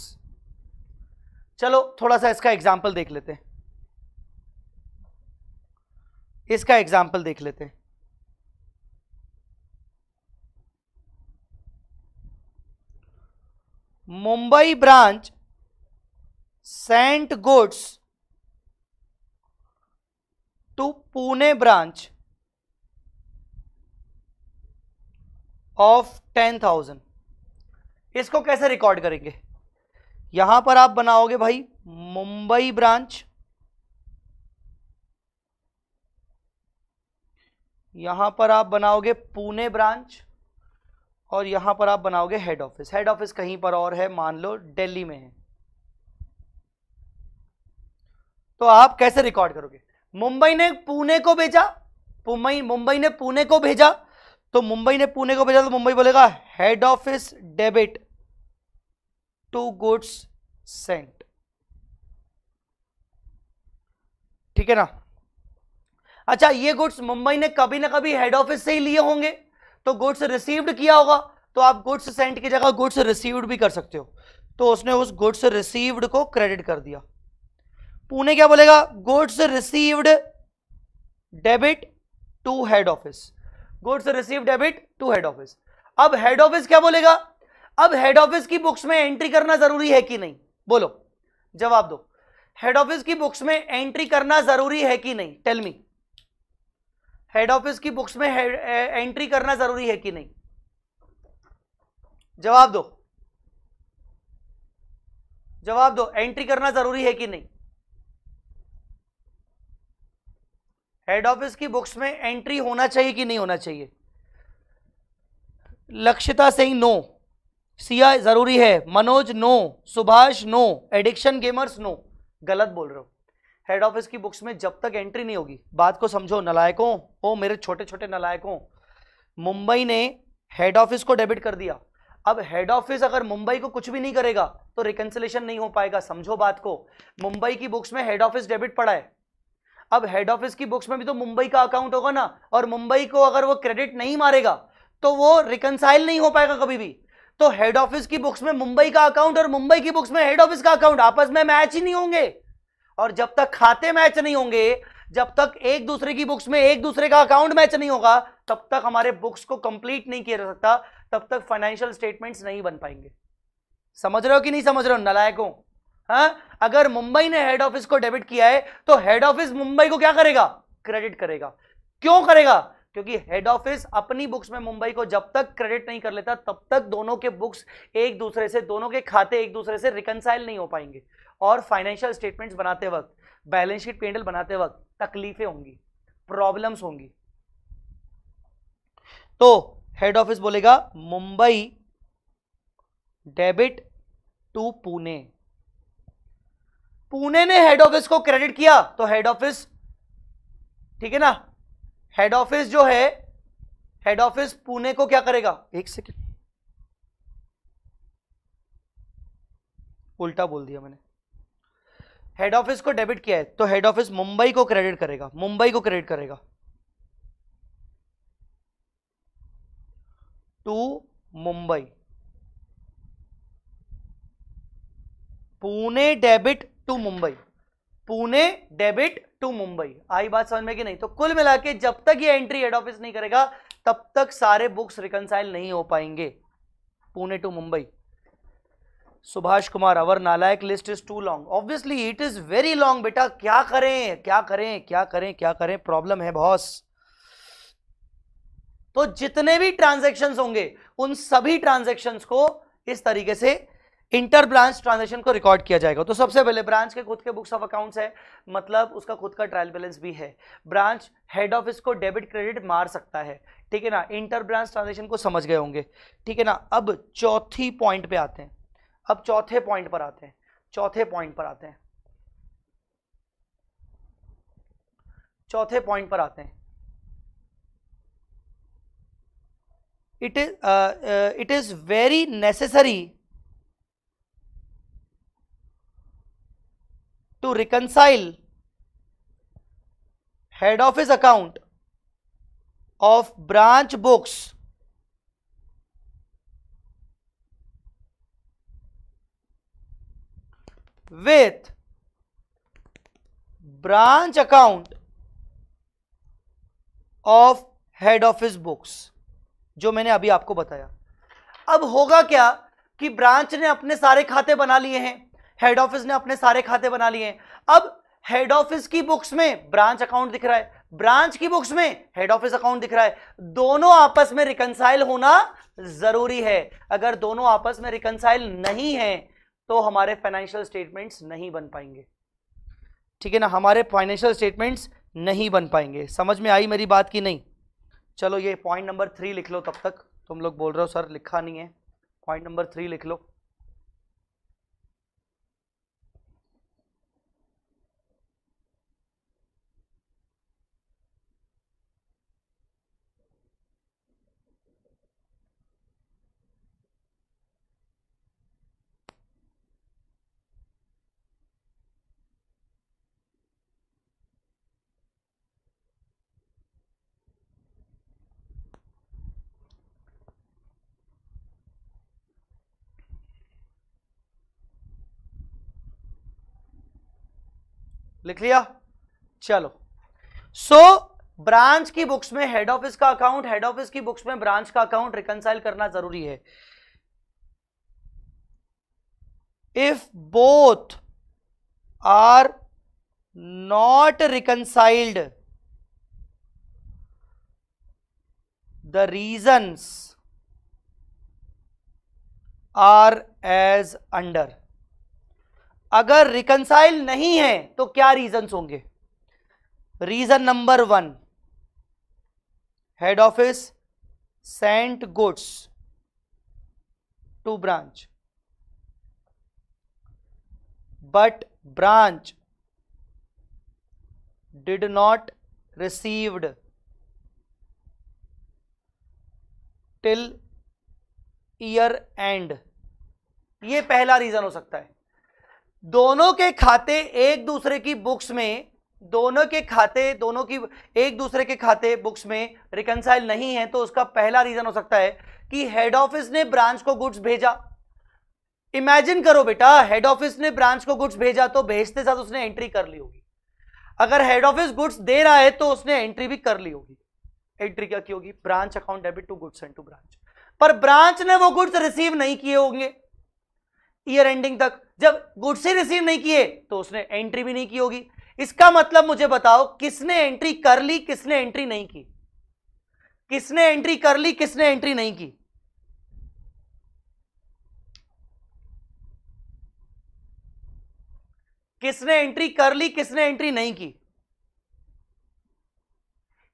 चलो थोड़ा सा इसका एग्जाम्पल देख लेते हैं, इसका एग्जाम्पल देख लेते हैं। Mumbai branch sent goods to Pune branch of 10,000। इसको कैसे रिकॉर्ड करेंगे, यहां पर आप बनाओगे भाई मुंबई ब्रांच, यहां पर आप बनाओगे पुणे ब्रांच, और यहां पर आप बनाओगे हेड ऑफिस। हेड ऑफिस कहीं पर और है, मान लो दिल्ली में है, तो आप कैसे रिकॉर्ड करोगे? मुंबई ने पुणे को भेजा, मुंबई ने पुणे को भेजा, तो मुंबई ने पुणे को भेजा तो मुंबई बोलेगा head office debit to goods sent, ठीक है ना? अच्छा, ये गुड्स मुंबई ने कभी ना कभी हेड ऑफिस से ही लिए होंगे, तो गुड्स रिसीव्ड किया होगा, तो आप गुड्स सेंट की जगह गुड्स रिसीव्ड भी कर सकते हो। तो उसने उस गुड्स रिसीव्ड को क्रेडिट कर दिया। पुणे क्या बोलेगा? Goods received debit to head office, goods received debit to head office. अब हेड ऑफिस क्या बोलेगा? अब हेड ऑफिस की बुक्स में एंट्री करना जरूरी है कि नहीं? बोलो, जवाब दो। हेड ऑफिस की बुक्स में एंट्री करना जरूरी है कि नहीं? Tell me. हेड ऑफिस की बुक्स में एंट्री करना जरूरी है कि नहीं? जवाब दो, जवाब दो। एंट्री करना जरूरी है कि नहीं? हेड ऑफिस की बुक्स में एंट्री होना चाहिए कि नहीं होना चाहिए? लक्षिता सिंह नो, सिया जरूरी है, Manoj no, Subhash no, addiction gamers no. गलत बोल रहे हो। हेड ऑफिस की बुक्स में जब तक एंट्री नहीं होगी, बात को समझो नलायकों, ओ मेरे छोटे छोटे नलायकों, मुंबई ने हेड ऑफिस को डेबिट कर दिया। अब हेड ऑफिस अगर मुंबई को कुछ भी नहीं करेगा तो रिकंसिलेशन नहीं हो पाएगा। समझो बात को, मुंबई की बुक्स में हेड ऑफिस डेबिट पड़ा है, अब हेड ऑफिस की बुक्स में भी तो मुंबई का अकाउंट होगा ना, और मुंबई को अगर वो क्रेडिट नहीं मारेगा तो वो रिकंसाइल नहीं हो पाएगा कभी भी। तो हेड ऑफिस की बुक्स में मुंबई का अकाउंट और मुंबई की बुक्स में हेड ऑफिस का अकाउंट आपस में मैच ही नहीं होंगे, और जब तक खाते मैच नहीं होंगे, जब तक एक दूसरे की बुक्स में एक दूसरे का अकाउंट मैच नहीं होगा, तब तक हमारे बुक्स को कंप्लीट नहीं किया जा सकता, तब तक फाइनेंशियल स्टेटमेंट्स नहीं बन पाएंगे। समझ रहे हो कि नहीं समझ रहे हो नलायकों? हाँ, अगर मुंबई ने हेड ऑफिस को डेबिट किया है तो हेड ऑफिस मुंबई को क्या करेगा? क्रेडिट करेगा। क्यों करेगा? क्योंकि हेड ऑफिस अपनी बुक्स में मुंबई को जब तक क्रेडिट नहीं कर लेता तब तक दोनों के बुक्स एक दूसरे से, दोनों के खाते एक दूसरे से रिकंसाइल नहीं हो पाएंगे, और फाइनेंशियल स्टेटमेंट्स बनाते वक्त, बैलेंस शीट P&L बनाते वक्त तकलीफें होंगी, प्रॉब्लम्स होंगी। तो हेड ऑफिस बोलेगा मुंबई डेबिट टू पुणे। पुणे ने हेड ऑफिस को क्रेडिट किया तो हेड ऑफिस, ठीक है ना, हेड ऑफिस जो है, हेड ऑफिस पुणे को क्या करेगा? एक सेकेंड, उल्टा बोल दिया मैंने। हेड ऑफिस को डेबिट किया है तो हेड ऑफिस मुंबई को क्रेडिट करेगा, मुंबई को क्रेडिट करेगा to Mumbai. Pune debit to Mumbai, Pune debit to Mumbai. आई बात समझ में कि नहीं? तो कुल मिला के जब तक ये एंट्री हेड ऑफिस नहीं करेगा तब तक सारे बुक्स रिकंसाइल नहीं हो पाएंगे, पुणे टू मुंबई। सुभाष कुमार, अवर नालायक list is too long. Obviously it is very long बेटा, क्या करें क्या करें क्या करें क्या करें, प्रॉब्लम है बॉस। तो जितने भी ट्रांजैक्शंस होंगे उन सभी ट्रांजैक्शंस को इस तरीके से इंटर ब्रांच ट्रांजैक्शन को रिकॉर्ड किया जाएगा। तो सबसे पहले ब्रांच के खुद के बुक्स ऑफ अकाउंट्स है, मतलब उसका खुद का ट्रायल बैलेंस भी है। ब्रांच हेड ऑफिस को डेबिट क्रेडिट मार सकता है, ठीक है ना। इंटर ब्रांच ट्रांजैक्शन को समझ गए होंगे, ठीक है ना। अब चौथी पॉइंट पे आते हैं, अब चौथे पॉइंट पर आते हैं, चौथे पॉइंट पर आते हैं, चौथे पॉइंट पर आते हैं। It is very necessary to reconcile head office account of branch books with branch account of head office books, जो मैंने अभी आपको बताया। अब होगा क्या कि ब्रांच ने अपने सारे खाते बना लिए हैं, हेड ऑफिस ने अपने सारे खाते बना लिए हैं। अब हेड ऑफिस की बुक्स में ब्रांच अकाउंट दिख रहा है, ब्रांच की बुक्स में हेड ऑफिस अकाउंट दिख रहा है, दोनों आपस में रिकंसाइल होना जरूरी है। अगर दोनों आपस में रिकंसाइल नहीं है तो हमारे फाइनेंशियल स्टेटमेंट्स नहीं बन पाएंगे, ठीक है ना, हमारे फाइनेंशियल स्टेटमेंट्स नहीं बन पाएंगे। समझ में आई मेरी बात की नहीं? चलो ये पॉइंट नंबर 3 लिख लो, तब तक तुम लोग बोल रहे हो सर लिखा नहीं है, पॉइंट नंबर 3 लिख लो। लिख लिया? चलो, सो ब्रांच की बुक्स में हेड ऑफिस का अकाउंट, हेड ऑफिस की बुक्स में ब्रांच का अकाउंट रिकंसाइल करना जरूरी है. If both are not reconciled, the reasons are as under. अगर रिकंसाइल नहीं है तो क्या रीजंस होंगे? Reason number 1, head office sent goods to branch but branch did not received till year end. ये पहला रीजन हो सकता है. दोनों के खाते एक दूसरे की बुक्स में, दोनों की एक दूसरे के खाते बुक्स में रिकंसाइल नहीं है, तो उसका पहला रीजन हो सकता है कि हेड ऑफिस ने ब्रांच को गुड्स भेजा. इमेजिन करो बेटा, हेड ऑफिस ने ब्रांच को गुड्स भेजा तो भेजते साथ उसने एंट्री कर ली होगी. अगर हेड ऑफिस गुड्स दे रहा है तो उसने एंट्री भी कर ली होगी. एंट्री क्या की होगी? Branch account debit to goods and to branch. पर ब्रांच ने वो गुड्स रिसीव नहीं किए होंगे ईयर एंडिंग तक. जब गुड्स ही रिसीव नहीं किए तो उसने एंट्री भी नहीं की होगी. इसका मतलब मुझे बताओ, किसने एंट्री कर ली, किसने एंट्री नहीं की? किसने एंट्री कर ली, किसने एंट्री नहीं की? किसने एंट्री कर ली, किसने एंट्री नहीं की?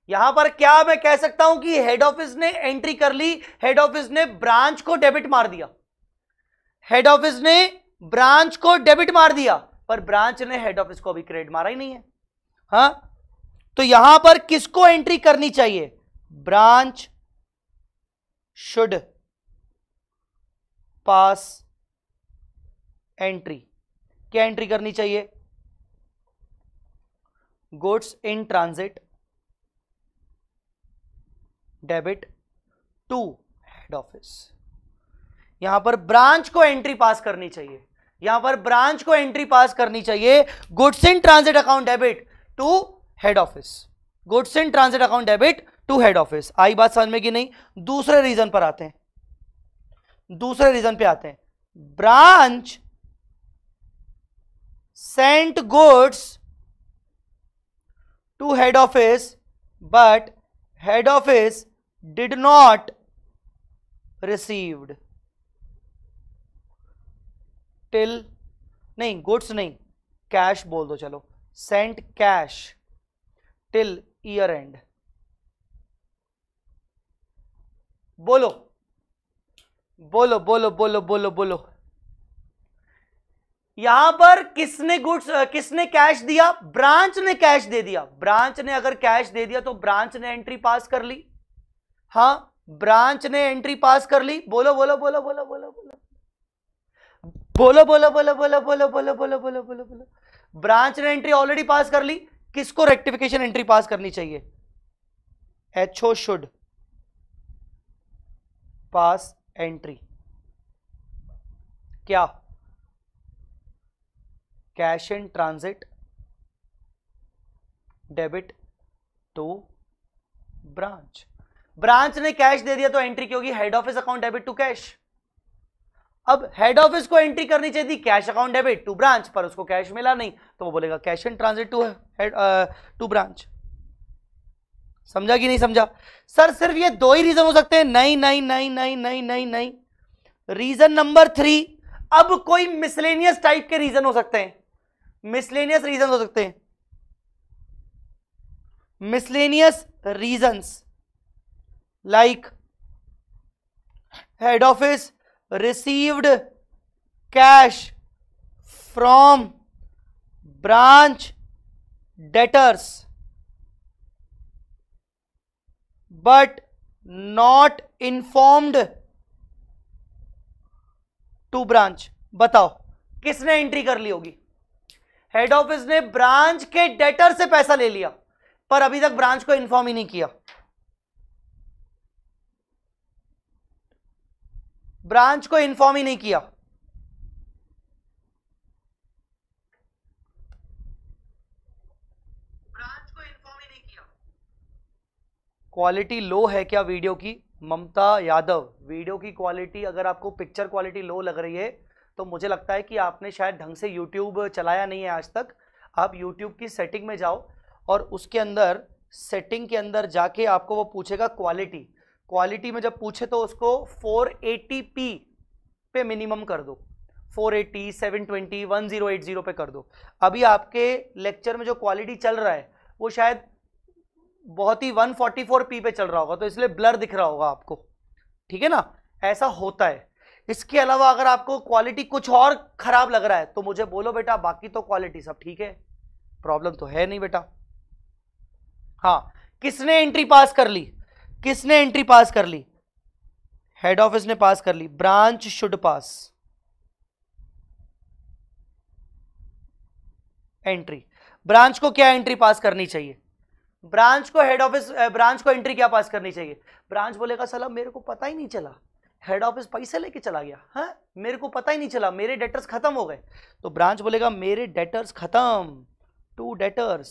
यहां पर क्या मैं कह सकता हूं कि हेड ऑफिस ने एंट्री कर ली, हेड ऑफिस ने ब्रांच को डेबिट मार दिया, हेड ऑफिस ने ब्रांच को डेबिट मार दिया, पर ब्रांच ने हेड ऑफिस को अभी क्रेडिट मारा ही नहीं है. हां, तो यहां पर किसको एंट्री करनी चाहिए? Branch should pass entry. क्या एंट्री करनी चाहिए? Goods in transit debit to head office. यहां पर ब्रांच को एंट्री पास करनी चाहिए, यहां पर ब्रांच को एंट्री पास करनी चाहिए. Goods in transit account debit to head office, goods in transit account debit to head office. आई बात समझ में कि नहीं? दूसरे रीजन पर आते हैं, दूसरे रीजन पे आते हैं. Branch sent goods to head office but head office did not received till, नहीं गुड्स नहीं, कैश बोल दो, चलो, sent cash till year end. बोलो बोलो बोलो बोलो बोलो बोलो. यहां पर किसने गुड्स, किसने कैश दिया? ब्रांच ने कैश दे दिया. ब्रांच ने अगर कैश दे दिया तो ब्रांच ने एंट्री पास कर ली. हां, ब्रांच ने एंट्री पास कर ली. बोलो बोलो बोलो बोलो बोलो बोलो बोलो बोलो बोलो बोलो बोलो बोलो बोलो बोलो बोलो बोलो. ब्रांच ने एंट्री ऑलरेडी पास कर ली. किसको रेक्टिफिकेशन एंट्री पास करनी चाहिए? HO should pass entry. क्या? Cash in transit debit to branch. Branch ने कैश दे दिया तो एंट्री क्या होगी? Head office account debit to cash. अब हेड ऑफिस को एंट्री करनी चाहिए थी cash account debit to branch, पर उसको कैश मिला नहीं तो वो बोलेगा cash in transit to head to branch. समझा कि नहीं समझा? सर सिर्फ ये दो ही रीजन हो सकते हैं? नहीं नहीं नहीं नहीं नहीं नहीं नहीं. रीजन नंबर 3, अब कोई मिसलेनियस टाइप के रीजन हो सकते हैं, मिसलेनियस रीजन हो सकते हैं. Miscellaneous reasons like head office received cash from branch debtors but not informed to branch. बताओ किसने एंट्री कर ली होगी? हेड ऑफिस ने ब्रांच के डेटर से पैसा ले लिया पर अभी तक ब्रांच को इन्फॉर्म ही नहीं किया. ब्रांच को इन्फॉर्म ही नहीं किया. क्वालिटी लो है क्या वीडियो की? ममता यादव, वीडियो की क्वालिटी, अगर आपको पिक्चर क्वालिटी लो लग रही है तो मुझे लगता है कि आपने शायद ढंग से यूट्यूब चलाया नहीं है आज तक। आप यूट्यूब की सेटिंग में जाओ और उसके अंदर सेटिंग के अंदर जाके आपको वो पूछेगा क्वालिटी। क्वालिटी में जब पूछे तो उसको 480p पे मिनिमम कर दो, 480, 720, 1080 पे कर दो। अभी आपके लेक्चर में जो क्वालिटी चल रहा है वो शायद बहुत ही 144p पे चल रहा होगा, तो इसलिए ब्लर दिख रहा होगा आपको, ठीक है ना? ऐसा होता है। इसके अलावा अगर आपको क्वालिटी कुछ और खराब लग रहा है तो मुझे बोलो बेटा, बाकी तो क्वालिटी सब ठीक है, प्रॉब्लम तो है नहीं बेटा। हाँ, किसने एंट्री पास कर ली? किसने एंट्री पास कर ली? हेड ऑफिस ने पास कर ली। Branch should pass entry. Branch को क्या एंट्री पास करनी चाहिए? ब्रांच को हेड ऑफिस, ब्रांच को एंट्री क्या पास करनी चाहिए? ब्रांच बोलेगा साला मेरे को पता ही नहीं चला, हेड ऑफिस पैसे लेके चला गया, हाँ मेरे को पता ही नहीं चला, मेरे डेटर्स खत्म हो गए। तो ब्रांच बोलेगा मेरे डेटर्स खत्म, टू डेटर्स,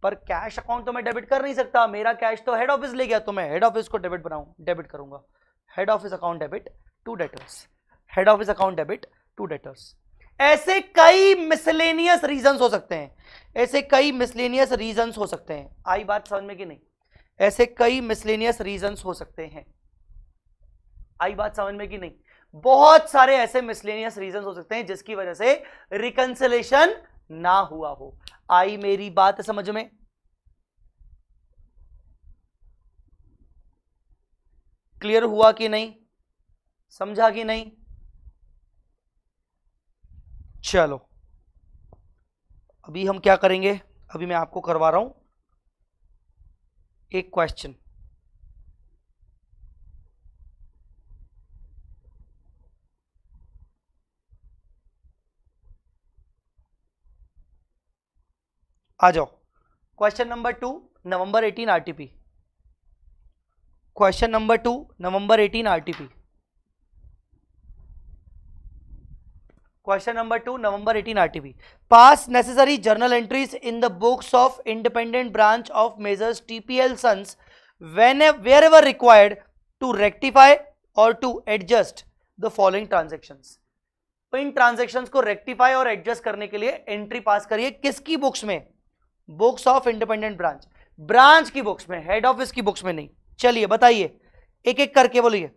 पर कैश अकाउंट तो मैं डेबिट कर नहीं सकता, मेरा कैश तो हेड ऑफिस ले गया, तो मैं हेड ऑफिस को डेबिट करूंगा। Head office account debit to debtors, head office account debit to debtors. ऐसे कई मिसलेनियस रीजंस हो सकते हैं, ऐसे कई मिसलेनियस रीजंस हो सकते हैं। आई बात समझ में कि नहीं? ऐसे कई मिसलेनियस रीजंस हो सकते हैं। आई बात समझ में कि नहीं? बहुत सारे ऐसे मिसलेनियस रीजंस हो सकते हैं जिसकी वजह से रिकंसिलेशन ना हुआ हो। आई मेरी बात समझ में? क्लियर हुआ कि नहीं? समझा कि नहीं? चलो अभी हम क्या करेंगे, अभी मैं आपको करवा रहा हूं एक क्वेश्चन। आ जाओ, question number 2 November 18 RTP. Question number 2 November 18 RTP. Question number 2 November 18 RTP. Pass necessary journal entries in the books of independent branch of messrs TPL sons wherever required to rectify or to adjust the following transactions। तो इन transactions को rectify और adjust करने के लिए entry पास करिए। किसकी books में? Books of independent branch, branch की बुक्स में, हेड ऑफिस की बुक्स में नहीं। चलिए बताइए, एक एक करके बोलिए।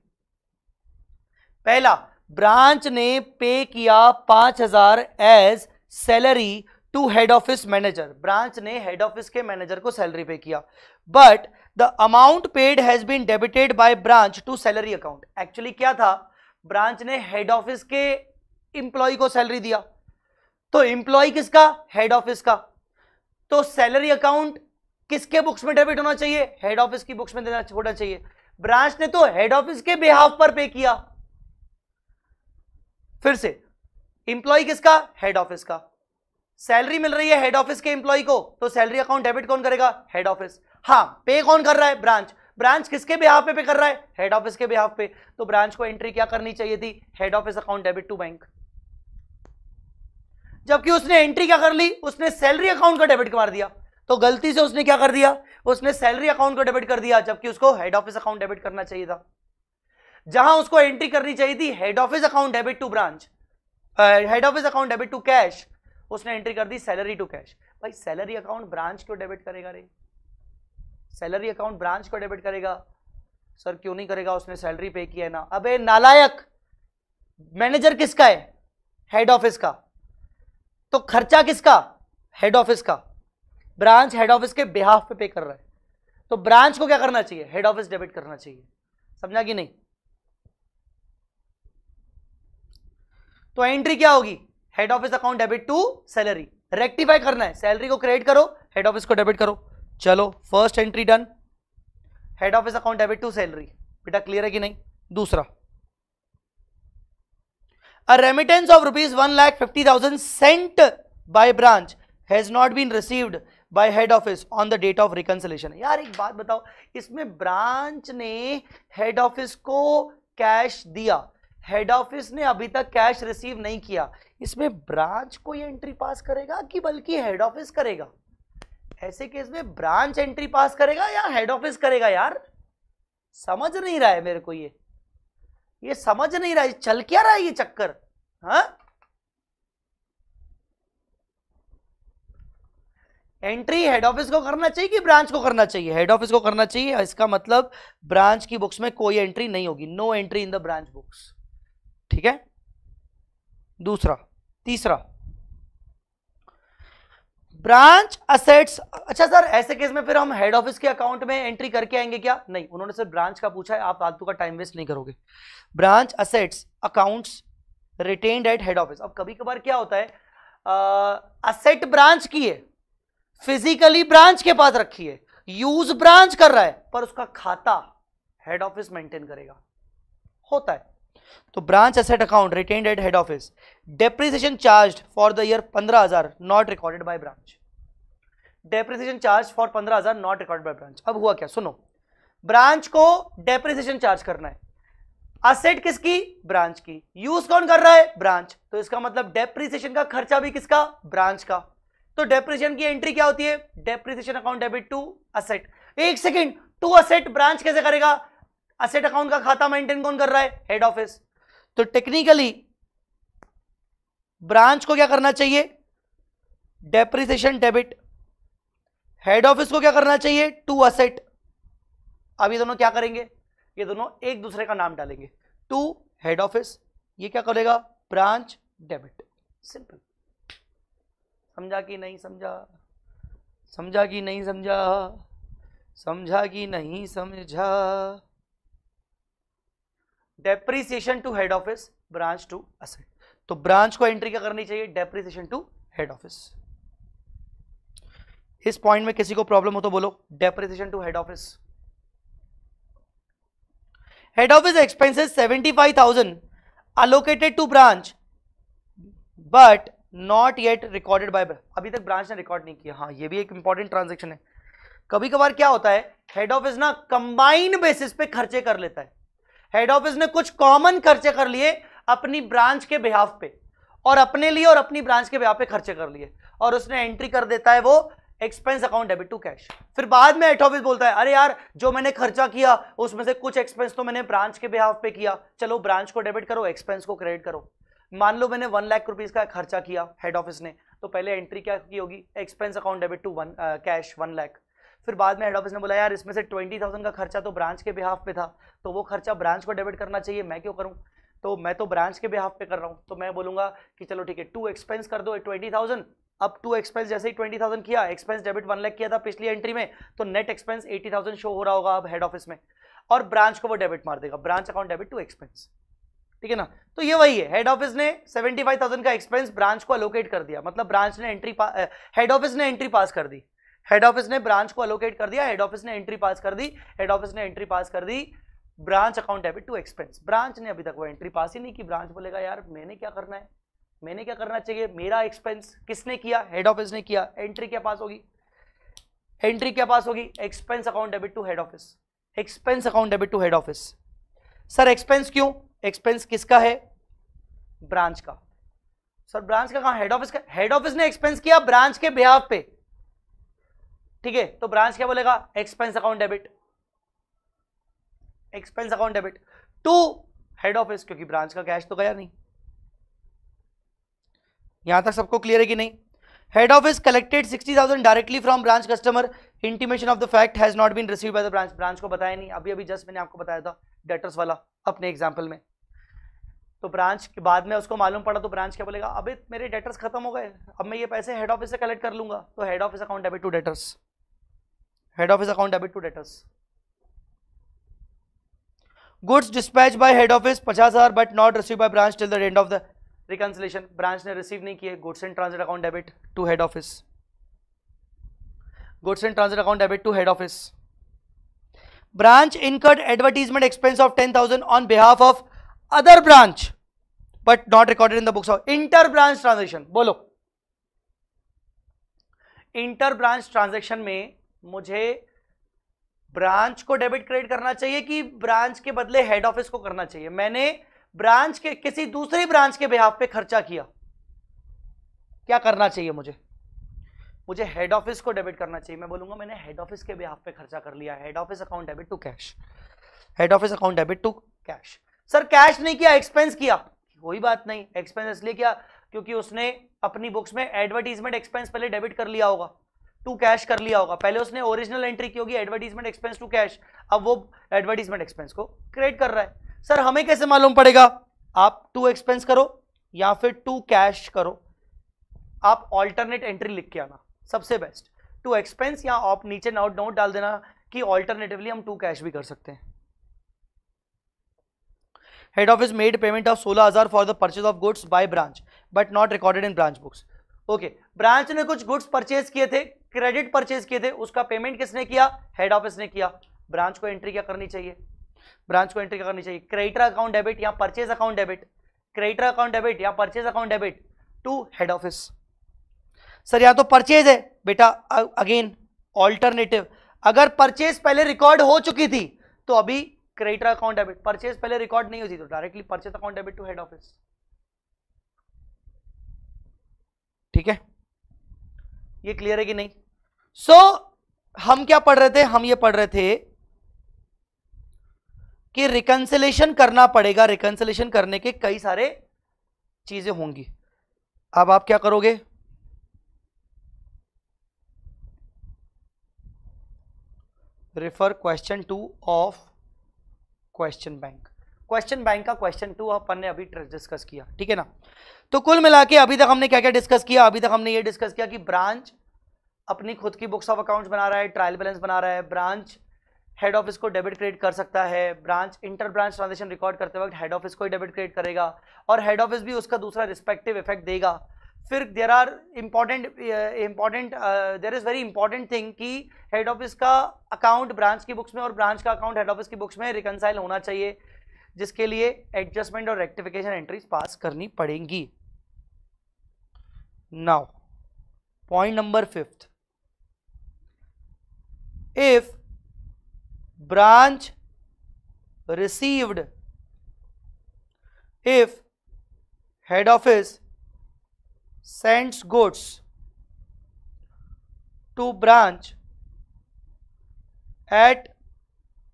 पहला, ब्रांच ने पे किया 5000 एज salary to head office manager. Branch ने हेड ऑफिस के मैनेजर को सैलरी पे किया, but the amount paid has been debited by branch to salary account. Actually क्या था, ब्रांच ने हेड ऑफिस के इंप्लॉय को सैलरी दिया, तो इंप्लॉय किसका? हेड ऑफिस का। तो सैलरी अकाउंट किसके बुक्स में डेबिट होना चाहिए? हेड ऑफिस की बुक्स में देना होना चाहिए। ब्रांच ने तो हेड ऑफिस के बिहाफ पर पे किया। फिर से, इंप्लॉय किसका? हेड ऑफिस का। सैलरी मिल रही है हेड ऑफिस के इंप्लॉय को, तो सैलरी अकाउंट डेबिट कौन करेगा? Head office. हाँ, पे कौन कर रहा है? ब्रांच। ब्रांच किसके बिहाफ पे कर रहा है? हेड ऑफिस के बिहाफ पे। तो ब्रांच को एंट्री क्या करनी चाहिए थी? Head office account debit to bank. जबकि उसने एंट्री क्या कर ली? उसने सैलरी अकाउंट को डेबिट मार दिया। तो गलती से उसने क्या कर दिया? उसने सैलरी अकाउंट को डेबिट कर दिया, जबकि उसको हेड ऑफिस अकाउंट डेबिट करना चाहिए था। जहां उसको एंट्री करनी चाहिए थी head office account debit to branch, head office account debit to cash, उसने एंट्री कर दी सैलरी टू कैश। भाई सैलरी अकाउंट ब्रांच को डेबिट करेगा रे? सैलरी अकाउंट ब्रांच को डेबिट करेगा? सर क्यों नहीं करेगा, उसने सैलरी पे किया है ना। अबे नालायक, मैनेजर किसका है? हेड ऑफिस का। तो खर्चा किसका? हेड ऑफिस का। ब्रांच हेड ऑफिस के बिहाफ पे कर रहा है, तो ब्रांच को क्या करना चाहिए? हेड ऑफिस डेबिट करना चाहिए। समझा कि नहीं? तो एंट्री क्या होगी? Head office account debit to salary. Rectify करना है, सैलरी को क्रेडिट करो, हेड ऑफिस को डेबिट करो। चलो first entry done, head office account debit to salary. बेटा क्लियर है कि नहीं? दूसरा, a remittance of rupees 1,50,000 sent by branch has not been received by head office on the date of reconciliation। यार एक बात बताओ, इसमें ब्रांच ने हेड ऑफिस को कैश दिया, हेड ऑफिस ने अभी तक कैश रिसीव नहीं किया, इसमें ब्रांच को ये एंट्री पास करेगा कि बल्कि हेड ऑफिस करेगा? ऐसे केस में ब्रांच एंट्री पास करेगा या हेड ऑफिस करेगा यार? समझ नहीं रहा है मेरे को, ये समझ नहीं रहा है, चल क्या रहा है ये चक्कर? हाँ, एंट्री हेड ऑफिस को करना चाहिए कि ब्रांच को करना चाहिए? हेड ऑफिस को करना चाहिए। इसका मतलब ब्रांच की बुक्स में कोई एंट्री नहीं होगी, no entry in the branch books. ठीक है, दूसरा। तीसरा, ब्रांच असेट्स। अच्छा सर, ऐसे केस में फिर हम हेड ऑफिस के अकाउंट में एंट्री करके आएंगे क्या? नहीं, उन्होंने सिर्फ ब्रांच का पूछा है, आप फालतू का टाइम वेस्ट नहीं करोगे। Branch assets accounts retained eight head office. अब कभी कभार क्या होता है, असेट ब्रांच की है, फिजिकली ब्रांच के पास रखी है, यूज ब्रांच कर रहा है, पर उसका खाता हेड ऑफिस मेंटेन करेगा, होता है। तो branch asset account retained eight head office, depreciation charged for the year 15,000 not recorded by branch. Depreciation charge for 15,000 not recorded by branch. अब हुआ क्या, सुनो, ब्रांच को डेप्रिसिएशन चार्ज करना है, असेट किसकी? ब्रांच की, यूज कौन कर रहा है? ब्रांच। तो इसका मतलब डेप्रिसिएशन का खर्चा भी किसका? ब्रांच का। तो डेप्रिसिएशन की एंट्री क्या होती है? Depreciation account debit to asset. एक सेकेंड, टू असेट ब्रांच कैसे करेगा? असेट अकाउंट का खाता मेंटेन कौन कर रहा है? Head office. तो टेक्निकली ब्रांच को क्या करना चाहिए? Depreciation debit. हेड ऑफिस को क्या करना चाहिए? To asset. अब ये दोनों क्या करेंगे? ये दोनों एक दूसरे का नाम डालेंगे, टू हेड ऑफिस, ये क्या करेगा? Branch debit. सिंपल। समझा कि नहीं समझा? समझा कि नहीं समझा? समझा कि नहीं समझा? Depreciation to head office, branch to asset. तो ब्रांच को एंट्री क्या करनी चाहिए? Depreciation to head office. इस पॉइंट में किसी को प्रॉब्लम हो तो बोलो। Depreciation to head office. Head office expenses 75,000 allocated to branch but not yet recorded by. अभी तक ब्रांच ने रिकॉर्ड नहीं किया। हाँ, ये भी एक इंपॉर्टेंट ट्रांजेक्शन है। कभी कभार क्या होता है, हेड ऑफिस ना कंबाइन बेसिस पे खर्चे कर लेता है। हेड ऑफिस ने कुछ कॉमन खर्चे कर लिए अपनी ब्रांच के बिहाफ पे, और अपने लिए और अपनी ब्रांच के बिहाफ पे खर्चे कर लिए, और उसने एंट्री कर देता है वो expense account debit to cash. फिर बाद में हेड ऑफिस बोलता है, अरे यार जो मैंने खर्चा किया उसमें से कुछ एक्सपेंस तो मैंने ब्रांच के बिहाफ पे किया, चलो ब्रांच को डेबिट करो, एक्सपेंस को क्रेडिट करो। मान लो मैंने 1 लाख रुपीज का खर्चा किया हेड ऑफिस ने, तो पहले एंट्री क्या की होगी? Expense account debit to cash 1 lakh. फिर बाद में हेड ऑफिस ने बोला, यार इसमें से 20,000 का खर्चा तो ब्रांच के बिहाफ पे था, तो वो खर्चा ब्रांच को डेबिट करना चाहिए, मैं क्यों करूं? तो मैं तो ब्रांच के बिहाफ पे कर रहा हूं, तो मैं बोलूंगा कि चलो ठीक है, टू एक्सपेंस कर दो 20,000। अब टू एक्सपेंस जैसे ही 20,000 किया, एक्सपेंस डेबिट 1 लाख किया था पिछली एंट्री में, तो नेट एक्सपेंस 80,000 शो हो रहा होगा अब हेड ऑफिस में, और ब्रांच को वो डेबिट मार देगा, branch account debit to expense. ठीक है ना? तो ये वही है, हेड ऑफिस ने 75,000 का एक्सपेंस ब्रांच को अलोकेट कर दिया, मतलब ब्रांच ने एंट्री हेड ऑफिस ने एंट्री पास कर दी, हेड ऑफिस ने ब्रांच को अलोकेट कर दिया, हेड ऑफिस ने एंट्री पास कर दी, हेड ऑफिस ने एंट्री पास कर दी branch account debit to expense. Branch ने अभी तक वो एंट्री पास ही नहीं की। ब्रांच बोलेगा, यार मैंने क्या करना है, मैंने क्या करना चाहिए, मेरा एक्सपेंस किसने किया? हेड ऑफिस ने किया। एंट्री क्या पास होगी? एंट्री क्या पास होगी? Expense account debit to head office. Expense account debit to head office. Sir expense क्यों? एक्सपेंस किसका है? ब्रांच का। सर ब्रांच का कहां? हेड ऑफिस का। हेड ऑफिस ने एक्सपेंस किया ब्रांच के बिहाफ पे, ठीक है, तो ब्रांच क्या बोलेगा? Expense account debit, expense account debit to head office, क्योंकि ब्रांच का कैश तो गया नहीं। यहां तक सबको क्लियर है कि नहीं? Head office collected 60,000 directly from branch customer, intimation of the fact has not been received by the branch. Branch को बताया नहीं, अभी जस्ट मैंने आपको बताया था डेटर्स वाला अपने एग्जांपल में। तो ब्रांच के बाद में उसको मालूम पड़ा, तो ब्रांच क्या बोलेगा? अबे मेरे डेटर्स खत्म हो गए, अब मैं ये पैसे हेड ऑफिस से कलेक्ट कर लूंगा, तो head office account debit to debtors, head office account debit to debtors. Goods dispatch by head office 50,000 but not receive by branch till the end of the reconciliation. Branch ने receive नहीं किए, goods and transit account debit to head office, goods and transit account debit to head office. Branch incurred advertisement expense of 10,000 on behalf of other branch but not recorded in the books of inter branch transaction. बोलो, inter branch transaction में मुझे branch को debit credit करना चाहिए कि branch के बदले head office को करना चाहिए? मैंने ब्रांच के किसी दूसरी ब्रांच के बिहाफ पे खर्चा किया, क्या करना चाहिए मुझे? मुझे हेड ऑफिस को डेबिट करना चाहिए, मैं बोलूंगा मैंने हेड ऑफिस के बिहाफ पे खर्चा कर लिया, head office account debit to cash, head office account debit to cash. Sir cash नहीं किया, एक्सपेंस किया, कोई बात नहीं, एक्सपेंस इसलिए किया क्योंकि उसने अपनी बुक्स में एडवर्टीजमेंट एक्सपेंस पहले डेबिट कर लिया होगा, टू कैश कर लिया होगा, पहले उसने ओरिजिनल एंट्री की होगी एडवर्टीजमेंट एक्सपेंस टू कैश, अब वो एडवर्टीजमेंट एक्सपेंस को क्रिएट कर रहा है। सर हमें कैसे मालूम पड़ेगा? आप टू एक्सपेंस करो या फिर टू कैश करो, आप ऑल्टरनेट एंट्री लिख के आना सबसे बेस्ट, टू एक्सपेंस या आप नीचे नोट डाल देना कि ऑल्टरनेटिवली हम टू कैश भी कर सकते हैं। Head office made payment of 16,000 for the purchase of goods by branch but not recorded in branch books. Okay, branch ने कुछ गुड्स परचेज किए थे, क्रेडिट परचेज किए थे, उसका पेमेंट किसने किया? हेड ऑफिस ने किया। ब्रांच को एंट्री क्या करनी चाहिए? ब्रांच को एंट्री क्या करनी चाहिए? क्रेडिटर अकाउंट डेबिट या purchase account debit, creditor account debit या purchase account debit to head office. Sir यहां तो परचेज है बेटा, अगेन ऑल्टरनेटिव, अगर परचेज पहले रिकॉर्ड हो चुकी थी तो अभी क्रेडिटर अकाउंट डेबिट, परचेज पहले रिकॉर्ड नहीं हुई थी तो directly purchase account debit to head office. ठीक है, ये क्लियर है कि नहीं? सो हम क्या पढ़ रहे थे? हम ये पढ़ रहे थे कि रिकंसिलेशन करना पड़ेगा, रिकंसिलेशन करने के कई सारे चीजें होंगी। अब आप क्या करोगे? Refer question 2 of question bank. Question bank का क्वेश्चन 2 अपन ने अभी डिस्कस किया, ठीक है ना? तो कुल मिला के अभी तक हमने क्या क्या डिस्कस किया? अभी तक हमने ये डिस्कस किया कि ब्रांच अपनी खुद की बुक्स ऑफ अकाउंट्स बना रहा है, ट्रायल बैलेंस बना रहा है, ब्रांच हेड ऑफिस को डेबिट क्रेडिट कर सकता है, branch inter branch transaction record करते वक्त हेड ऑफिस को ही डेबिट क्रेडिट करेगा और हेड ऑफिस भी उसका दूसरा रिस्पेक्टिव इफेक्ट देगा। फिर there are there is very important thing कि हेड ऑफिस का अकाउंट ब्रांच की बुक्स में और ब्रांच का अकाउंट हेड ऑफिस की बुक्स में रिकंसाइल होना चाहिए, जिसके लिए एडजस्टमेंट और रेक्टिफिकेशन एंट्रीज पास करनी पड़ेंगी। Now point number 5, if branch received, if head office sends goods to branch at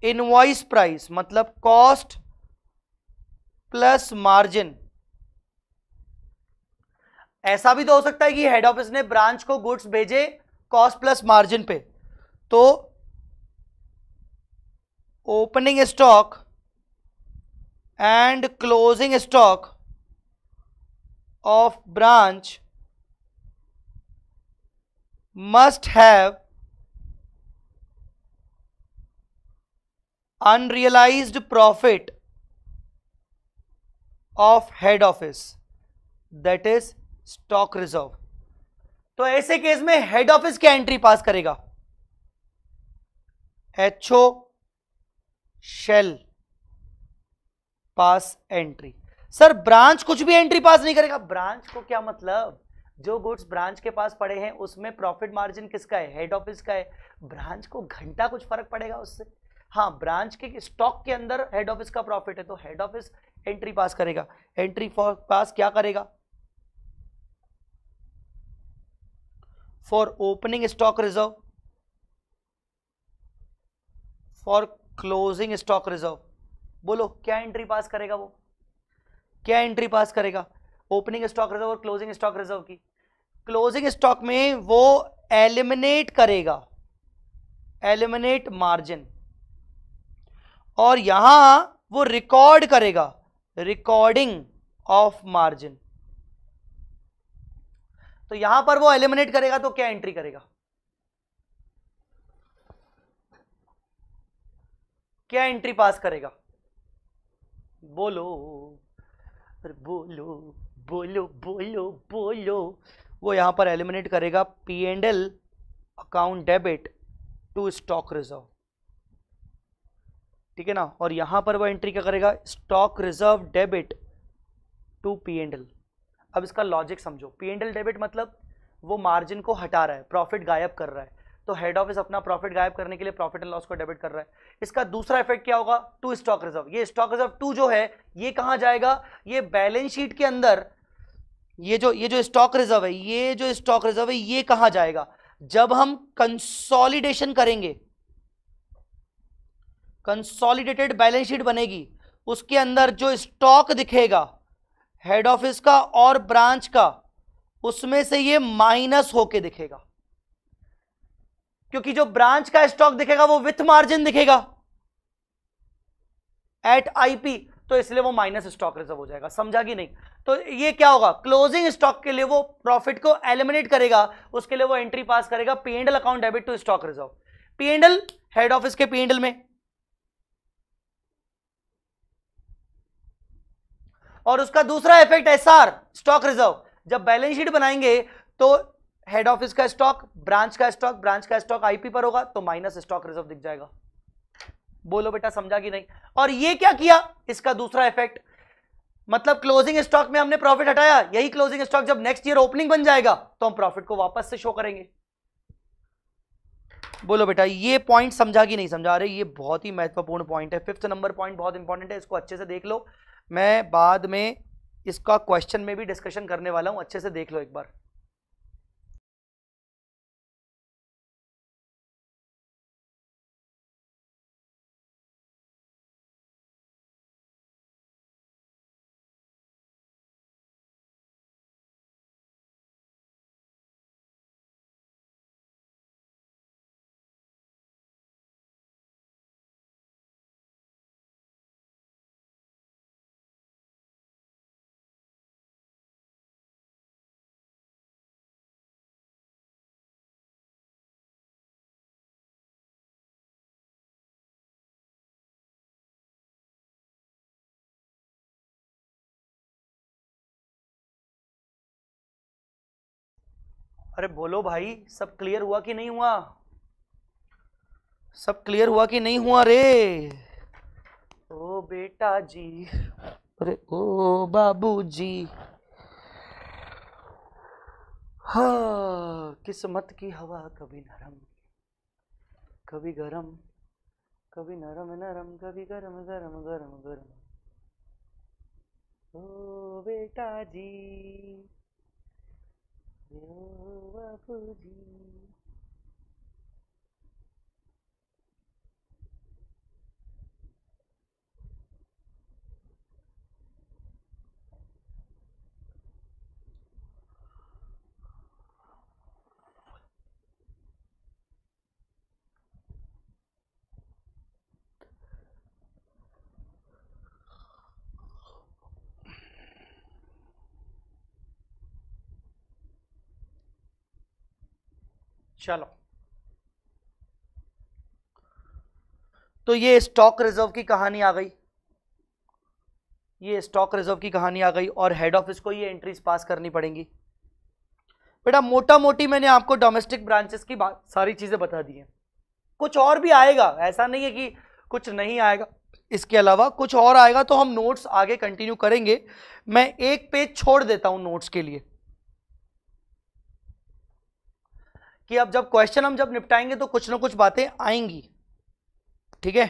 invoice price, मतलब cost plus margin। ऐसा भी तो हो सकता है कि हेड ऑफिस ने ब्रांच को गुड्स भेजे कॉस्ट प्लस मार्जिन पे, तो opening stock and closing stock of branch must have unrealised profit of head office, that is stock reserve. तो ऐसे केस में हेड ऑफिस क्या एंट्री पास करेगा? एचओ शेल पास एंट्री। सर ब्रांच कुछ भी entry पास नहीं करेगा। ब्रांच को क्या मतलब? जो गुड्स ब्रांच के पास पड़े हैं उसमें प्रॉफिट मार्जिन किसका है? हेड ऑफिस का है। ब्रांच को घंटा कुछ फर्क पड़ेगा उससे? हाँ, ब्रांच के स्टॉक के अंदर हेड ऑफिस का प्रॉफिट है तो हेड ऑफिस एंट्री पास करेगा। एंट्री पास क्या करेगा? For opening stock reserve, for closing stock reserve. बोलो क्या एंट्री पास करेगा? वो क्या एंट्री पास करेगा? ओपनिंग स्टॉक रिजर्व और क्लोजिंग स्टॉक रिजर्व की। क्लोजिंग स्टॉक में वो एलिमिनेट करेगा, एलिमिनेट मार्जिन, और यहां वो रिकॉर्ड करेगा, रिकॉर्डिंग ऑफ मार्जिन। तो यहां पर वो एलिमिनेट करेगा तो क्या एंट्री करेगा? क्या एंट्री पास करेगा? बोलो बोलो बोलो बोलो बोलो। वो यहां पर एलिमिनेट करेगा P&L account debit to stock reserve, ठीक है ना? और यहां पर वो एंट्री क्या करेगा? Stock reserve debit to P&L। अब इसका लॉजिक समझो। P&L डेबिट मतलब वो मार्जिन को हटा रहा है, प्रॉफिट गायब कर रहा है, तो हेड ऑफिस अपना प्रॉफिट गायब करने के लिए प्रॉफिट एंड लॉस को डेबिट कर रहा है। इसका दूसरा इफेक्ट क्या होगा? To stock reserve. ये स्टॉक रिजर्व 2 जो है ये कहां जाएगा? ये बैलेंस शीट के अंदर, ये जो स्टॉक रिजर्व है, ये जो स्टॉक रिजर्व है ये कहां जाएगा? जब हम कंसोलिडेशन करेंगे, कंसोलिडेटेड बैलेंस शीट बनेगी, उसके अंदर जो स्टॉक दिखेगा हेड ऑफिस का और ब्रांच का, उसमें से ये माइनस होके दिखेगा, क्योंकि जो ब्रांच का स्टॉक दिखेगा वो विथ मार्जिन दिखेगा एट आईपी, तो इसलिए वो माइनस स्टॉक रिजर्व हो जाएगा। समझा कि नहीं? तो ये क्या होगा, क्लोजिंग स्टॉक के लिए वो प्रॉफिट को एलिमिनेट करेगा, उसके लिए वो एंट्री पास करेगा P&L account debit to stock reserve, P&L head office के P&L में, और उसका दूसरा इफेक्ट SR स्टॉक रिजर्व, जब बैलेंस शीट बनाएंगे तो हेड ऑफिस का स्टॉक, ब्रांच का स्टॉक, ब्रांच का स्टॉक आईपी पर होगा तो माइनस स्टॉक रिजर्व दिख जाएगा। बोलो बेटा समझा कि नहीं? और ये क्या किया, इसका दूसरा इफेक्ट, मतलब क्लोजिंग स्टॉक में हमने प्रॉफिट हटाया, यही क्लोजिंग स्टॉक जब नेक्स्ट ईयर ओपनिंग बन जाएगा तो हम प्रॉफिट को वापस से शो करेंगे। बोलो बेटा ये पॉइंट समझा कि नहीं समझा रहे? ये बहुत ही महत्वपूर्ण पॉइंट है, 5th नंबर पॉइंट बहुत इंपॉर्टेंट है, इसको अच्छे से देख लो। मैं बाद में इसका क्वेश्चन में भी डिस्कशन करने वाला हूं, अच्छे से देख लो एक बार। अरे बोलो भाई, सब क्लियर हुआ कि नहीं हुआ? सब क्लियर हुआ कि नहीं हुआ रे? ओ बेटा जी, अरे ओ बाबू जी, हाँ किस्मत की हवा कभी नरम कभी गरम, कभी नरम नरम कभी गरम गरम गरम गरम, ओ बेटा जी, ओ बाबू जी। चलो, तो ये स्टॉक रिजर्व की कहानी आ गई, ये स्टॉक रिजर्व की कहानी आ गई, और हेड ऑफिस को ये एंट्रीज पास करनी पड़ेंगी। बेटा मोटा मोटी मैंने आपको डोमेस्टिक ब्रांचेस की बात सारी चीजें बता दी हैं, कुछ और भी आएगा, ऐसा नहीं है कि कुछ नहीं आएगा, इसके अलावा कुछ और आएगा तो हम नोट्स आगे कंटिन्यू करेंगे। मैं एक पेज छोड़ देता हूं नोट्स के लिए, कि अब जब क्वेश्चन हम जब निपटाएंगे तो कुछ ना कुछ बातें आएंगी, ठीक है?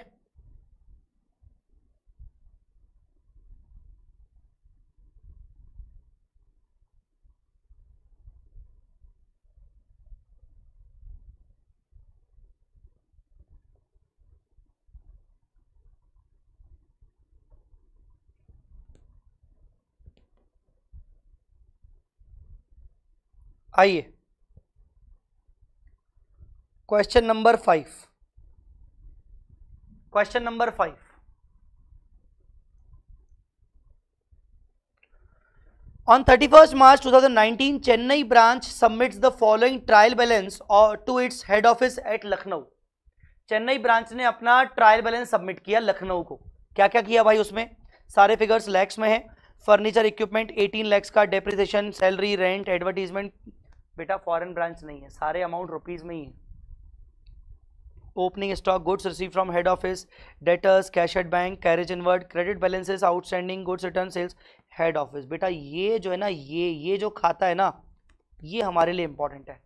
आइए question number 5, question number 5, On 31st March 2019, Chennai branch submits the following trial balance to its head office at Lucknow. Chennai branch ने अपना ट्रायल बैलेंस सबमिट किया लखनऊ को। क्या क्या किया भाई उसमें? सारे फिगर्स लैक्स में है, फर्नीचर इक्विपमेंट 18 लैक्स का, डेप्रिसिएशन, सैलरी, रेंट, एडवर्टीजमेंट, बेटा फॉरेन ब्रांच नहीं है, सारे अमाउंट रुपीज में ही है। Opening stock, goods receive from head office, debtors, cash at bank, carriage inward, credit balances, outstanding, goods return, sales, head office. बेटा ये जो है ना, ये जो खाता है ना, ये हमारे लिए इंपॉर्टेंट है,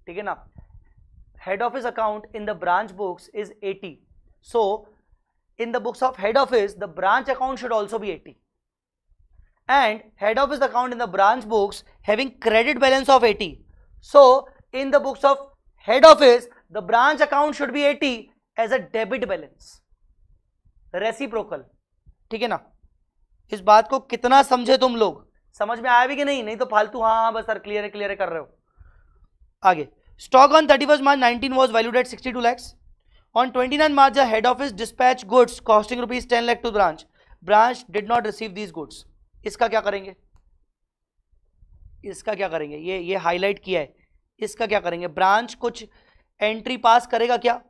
ठीक है ना? Head office account in the branch books is 80, so in the books of head office the branch account should also be 80, and head office account in the branch books having credit balance of 80, so in the books of head office, the branch account should be 80 as a debit balance. Reciprocal. ठीक है ना? इस बात को कितना समझे तुम लोग? समझ में आया भी कि नहीं? नहीं तो फालतू हाँ बस सर क्लियर है कर रहे हो. आगे, stock on 31st March 19 was valued at 62 lakhs. On 29 March, the head office dispatched goods costing rupees 10 lakh to branch. Branch did not receive these goods. इसका क्या करेंगे? इसका क्या करेंगे? ये हाईलाइट किया है. इसका क्या करेंगे? ब्रांच कुछ एंट्री पास करेगा क्या?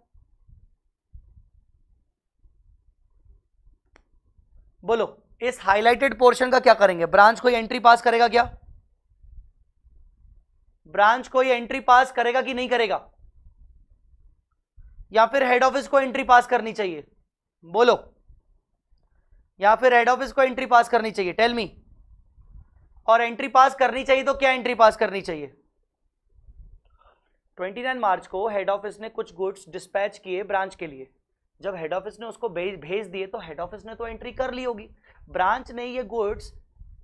बोलो, इस हाईलाइटेड पोर्शन का क्या करेंगे? ब्रांच कोई एंट्री पास करेगा क्या? ब्रांच कोई एंट्री पास करेगा कि नहीं करेगा? या फिर हेड ऑफिस को एंट्री पास करनी चाहिए? बोलो, या फिर हेड ऑफिस को एंट्री पास करनी चाहिए? Tell me. और एंट्री पास करनी चाहिए तो क्या एंट्री पास करनी चाहिए? 29 मार्च को हेड ऑफिस ने कुछ गुड्स डिस्पैच किए ब्रांच के लिए. जब हेड ऑफिस ने उसको भेज दिए तो हेड ऑफिस ने तो एंट्री कर ली होगी. ब्रांच ने ये गुड्स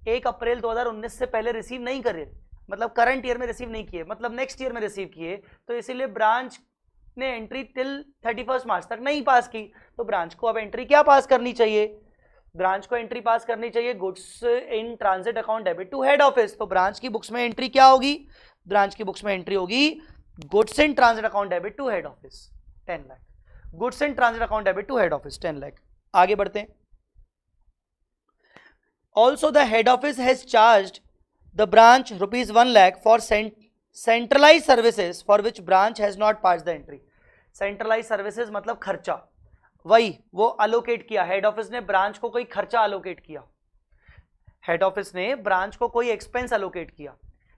1 अप्रैल 2019 से पहले रिसीव नहीं करे, मतलब करंट ईयर में रिसीव नहीं किए, मतलब नेक्स्ट ईयर में रिसीव किए. तो इसीलिए ब्रांच ने एंट्री टिल 31 मार्च तक नहीं पास की. तो ब्रांच को अब एंट्री क्या पास करनी चाहिए? ब्रांच को एंट्री पास करनी चाहिए goods in transit account debit to head office. तो ब्रांच की बुक्स में एंट्री क्या होगी? ब्रांच की बुक्स में एंट्री होगी goods in transit account debit to head office 10 lakh. Goods in transit account debit to head office 10 lakh. आगे बढ़ते हैं. Also the head office has charged the branch rupees 1 lakh for centralise services for which branch has not pass the entry. Centralise services मतलब खर्चा, वही वो allocate किया. Head office ने branch को कोई खर्चा अलोकेट किया. हेड ऑफिस ने ब्रांच को कोई एक्सपेंस अलोकेट किया.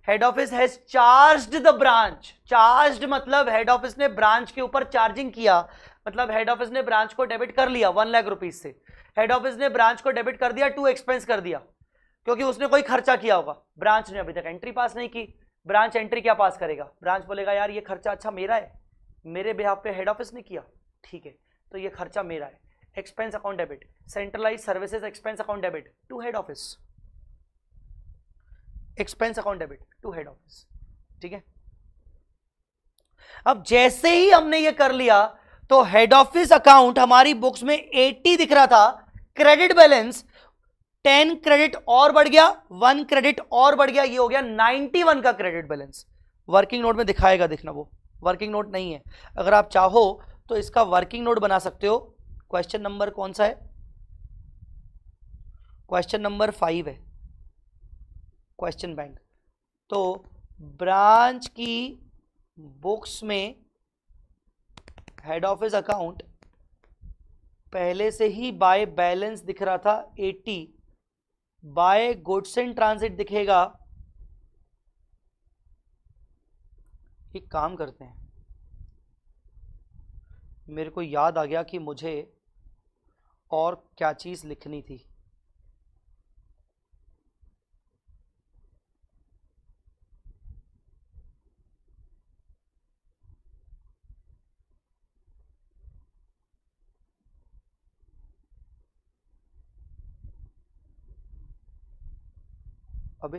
Head office has charged the branch. Charged मतलब हेड ऑफिस ने ब्रांच के ऊपर चार्जिंग किया, मतलब हेड ऑफिस ने ब्रांच को डेबिट कर लिया 1 लाख रुपीज से. हेड ऑफिस ने ब्रांच को डेबिट कर दिया, टू एक्सपेंस कर दिया, क्योंकि उसने कोई खर्चा किया होगा. ब्रांच ने अभी तक एंट्री पास नहीं की. ब्रांच एंट्री क्या पास करेगा? ब्रांच बोलेगा यार ये खर्चा अच्छा मेरा है, मेरे बिहाफ पे हेड ऑफिस ने किया, ठीक है, तो ये खर्चा मेरा है. Expense account debit, centralise services expense account debit to head office. Expense account debit to head office. ठीक है. अब जैसे ही हमने ये कर लिया तो हेड ऑफिस अकाउंट हमारी बुक्स में 80 दिख रहा था. क्रेडिट बैलेंस 10 क्रेडिट और बढ़ गया, 1 क्रेडिट और बढ़ गया, ये हो गया 91 का क्रेडिट बैलेंस. वर्किंग नोट में दिखाएगा, देखना, वो वर्किंग नोट नहीं है. अगर आप चाहो तो इसका वर्किंग नोट बना सकते हो. क्वेश्चन नंबर कौन सा है? क्वेश्चन नंबर 5 है, क्वेश्चन बैंक. तो ब्रांच की बुक्स में हेड ऑफिस अकाउंट पहले से ही बाय बैलेंस दिख रहा था 80, बाय गुड्स इन ट्रांजिट दिखेगा. एक काम करते हैं, मेरे को याद आ गया कि मुझे और क्या चीज लिखनी थी. अबे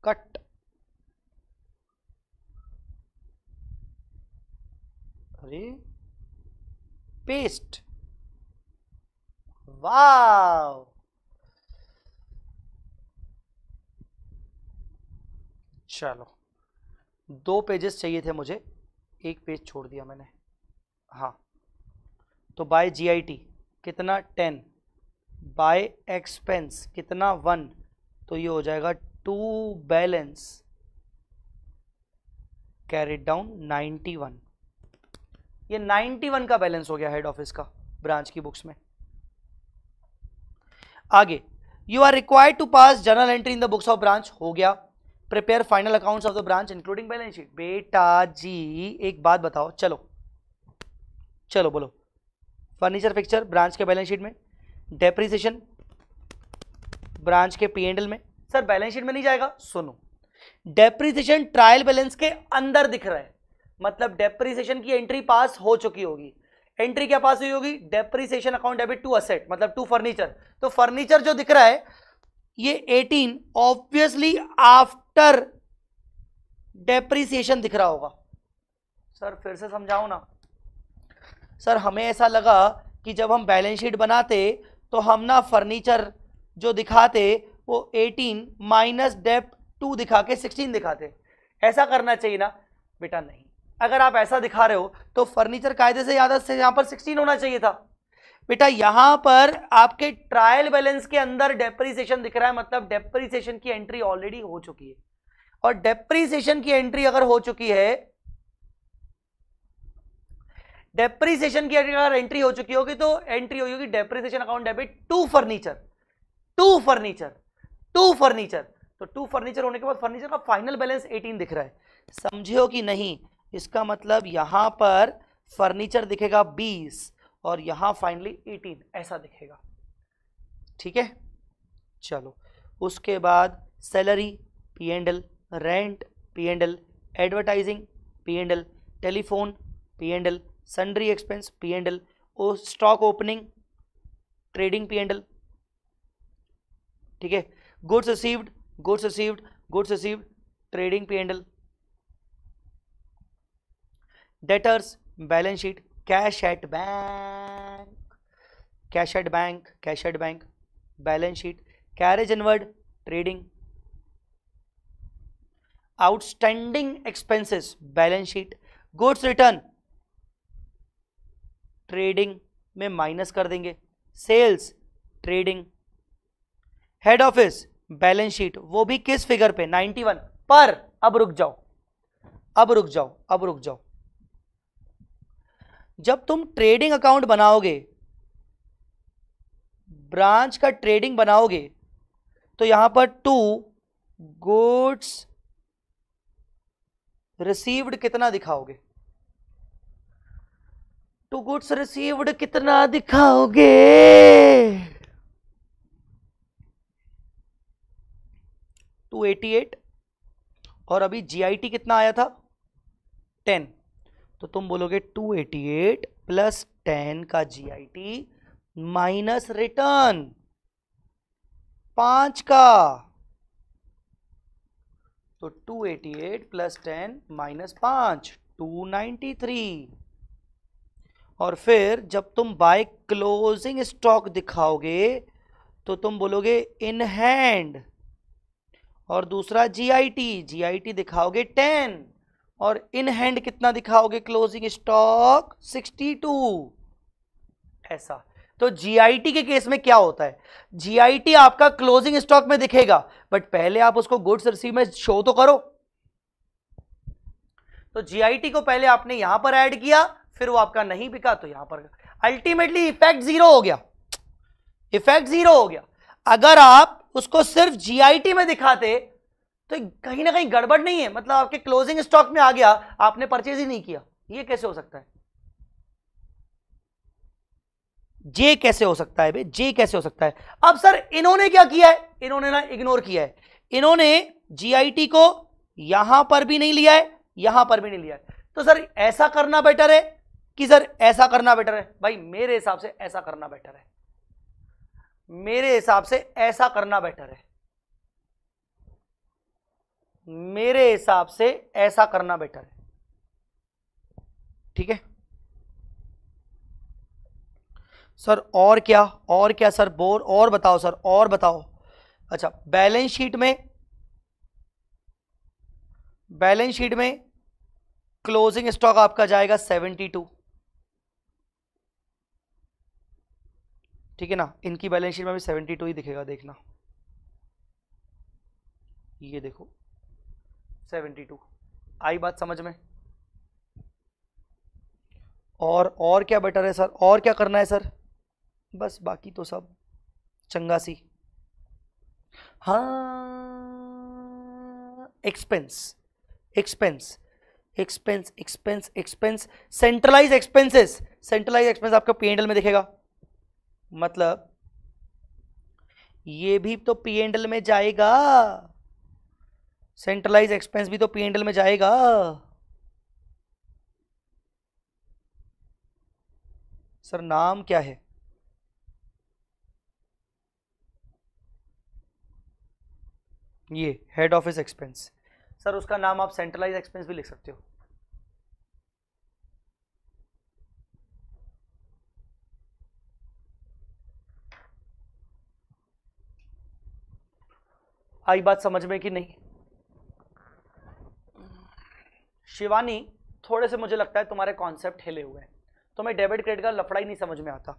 कट, अरे पेस्ट. वाव, चलो 2 पेजेस चाहिए थे मुझे, 1 पेज छोड़ दिया मैंने. हाँ, तो बाय जीआईटी कितना 10, बाय एक्सपेंस कितना 1, तो ये हो जाएगा टू बैलेंस कैरिड डाउन 91. ये 91 का बैलेंस हो गया हेड ऑफिस का ब्रांच की बुक्स में. आगे, you are required to pass journal entry in the books of branch. हो गया. Prepare final accounts of the branch including balance sheet. बेटा जी एक बात बताओ, चलो चलो बोलो. फर्नीचर फिक्सचर ब्रांच के बैलेंस शीट में, डेप्रिसिएशन ब्रांच के P&L में. सर बैलेंस शीट में नहीं जाएगा, सुनो, डेप्रिसिएशन ट्रायल बैलेंस के अंदर दिख रहा है. मतलब डेप्रिसिएशन की एंट्री पास हो चुकी होगी। एंट्री क्या पास हुई होगी? Depreciation account debit to asset, मतलब टू फर्नीचर। तो फर्नीचर जो दिख रहा है ये 18 ऑब्वियसली आफ्टर डेप्रिसिएशन दिख रहा होगा। सर फिर से समझाओ ना। सर हमें ऐसा लगा कि जब हम बैलेंस शीट बनाते तो हम ना फर्नीचर जो दिखाते वो 18 माइनस डेप 2 दिखा के 16 दिखाते। ऐसा करना चाहिए ना बेटा, नहीं। अगर आप ऐसा दिखा रहे हो तो फर्नीचर कायदे से ज्यादा से यहां पर 16 होना चाहिए था बेटा। यहां पर आपके ट्रायल बैलेंस के अंदर डेप्रिसिएशन दिख रहा है, मतलब डेप्रिसिएशन की एंट्री ऑलरेडी हो चुकी है। और डेप्रिसिएशन की एंट्री अगर हो चुकी है, डेप्रिसिएशन की अगर एंट्री हो चुकी होगी तो एंट्री होगी depreciation account debit to furniture, to furniture, to furniture. तो टू फर्नीचर होने के बाद फर्नीचर का फाइनल बैलेंस 18 दिख रहा है, समझे कि नहीं? इसका मतलब यहां पर फर्नीचर दिखेगा 20 और यहां फाइनली 18 ऐसा दिखेगा। ठीक है, चलो उसके बाद salary P and L, rent P and L, advertising P and L, telephone P and L, sundry expense P and L, stock opening trading P and L. ठीक है, goods received, goods received, goods received trading P and L, debtors balance sheet, cash at bank, cash at bank, cash at bank balance sheet, carriage inward trading, outstanding expenses balance sheet, goods return trading में minus कर देंगे, sales trading, head office balance sheet वो भी किस figure पे? 91 पर। अब रुक जाओ, अब रुक जाओ, अब रुक जाओ। जब तुम ट्रेडिंग अकाउंट बनाओगे, ब्रांच का ट्रेडिंग बनाओगे, तो यहां पर टू गुड्स रिसीव्ड कितना दिखाओगे? टू गुड्स रिसीव्ड कितना दिखाओगे? 288 और अभी जीआईटी कितना आया था? 10। तो तुम बोलोगे 288 प्लस 10 का जीआईटी माइनस रिटर्न 5 का, तो 288 प्लस 10 माइनस 5 293। और फिर जब तुम बाय क्लोजिंग स्टॉक दिखाओगे तो तुम बोलोगे इन हैंड, और दूसरा जीआईटी, जीआईटी दिखाओगे 10 और इन हैंड कितना दिखाओगे? Closing stock 62। ऐसा। तो जीआईटी के केस में क्या होता है? जीआईटी आपका क्लोजिंग स्टॉक में दिखेगा, बट पहले आप उसको गुड्स रिसीव में शो तो करो। तो जीआईटी को पहले आपने यहां पर ऐड किया, फिर वो आपका नहीं बिका तो यहां पर, अल्टीमेटली इफेक्ट जीरो हो गया, इफेक्ट जीरो हो गया। अगर आप उसको सिर्फ जीआईटी में दिखाते तो कहीं ना कहीं गड़बड़ नहीं है, मतलब आपके क्लोजिंग स्टॉक में आ गया, आपने परचेज ही नहीं किया। ये कैसे हो सकता है? जे कैसे हो सकता है बे? जे कैसे हो सकता है? अब सर इन्होंने क्या किया है? इन्होंने ना इग्नोर किया है। इन्होंने जीआईटी को यहां पर भी नहीं लिया है, यहां पर भी नहीं लिया है। तो सर ऐसा करना बेटर है कि सर ऐसा करना बेटर है? भाई मेरे हिसाब से ऐसा करना बेटर है, मेरे हिसाब से ऐसा करना बेटर है, मेरे हिसाब से ऐसा करना बेटर है। ठीक है सर, और क्या, और क्या सर? बोर और बताओ सर, और बताओ। अच्छा, बैलेंस शीट में, बैलेंस शीट में क्लोजिंग स्टॉक आपका जाएगा 72। ठीक है ना, इनकी बैलेंस शीट में भी 72 ही दिखेगा, देखना ये देखो 72। आई बात समझ में? और क्या बेटर है सर? और क्या करना है सर? बस बाकी तो सब चंगा सी। हाँ, expense, expense, expense, expense, expense, centralise expenses, centralise expense आपका पीएनएल में दिखेगा, मतलब ये भी तो पीएनएल में जाएगा, सेंट्रलाइज एक्सपेंस भी तो पीएनएल में जाएगा। सर नाम क्या है? ये हेड ऑफिस एक्सपेंस। सर उसका नाम आप सेंट्रलाइज एक्सपेंस भी लिख सकते हो। आई बात समझ में कि नहीं? शिवानी, थोड़े से मुझे लगता है तुम्हारे कॉन्सेप्ट हिले हुए हैं, तुम्हें डेबिट क्रेडिट का लफड़ा ही नहीं समझ में आता।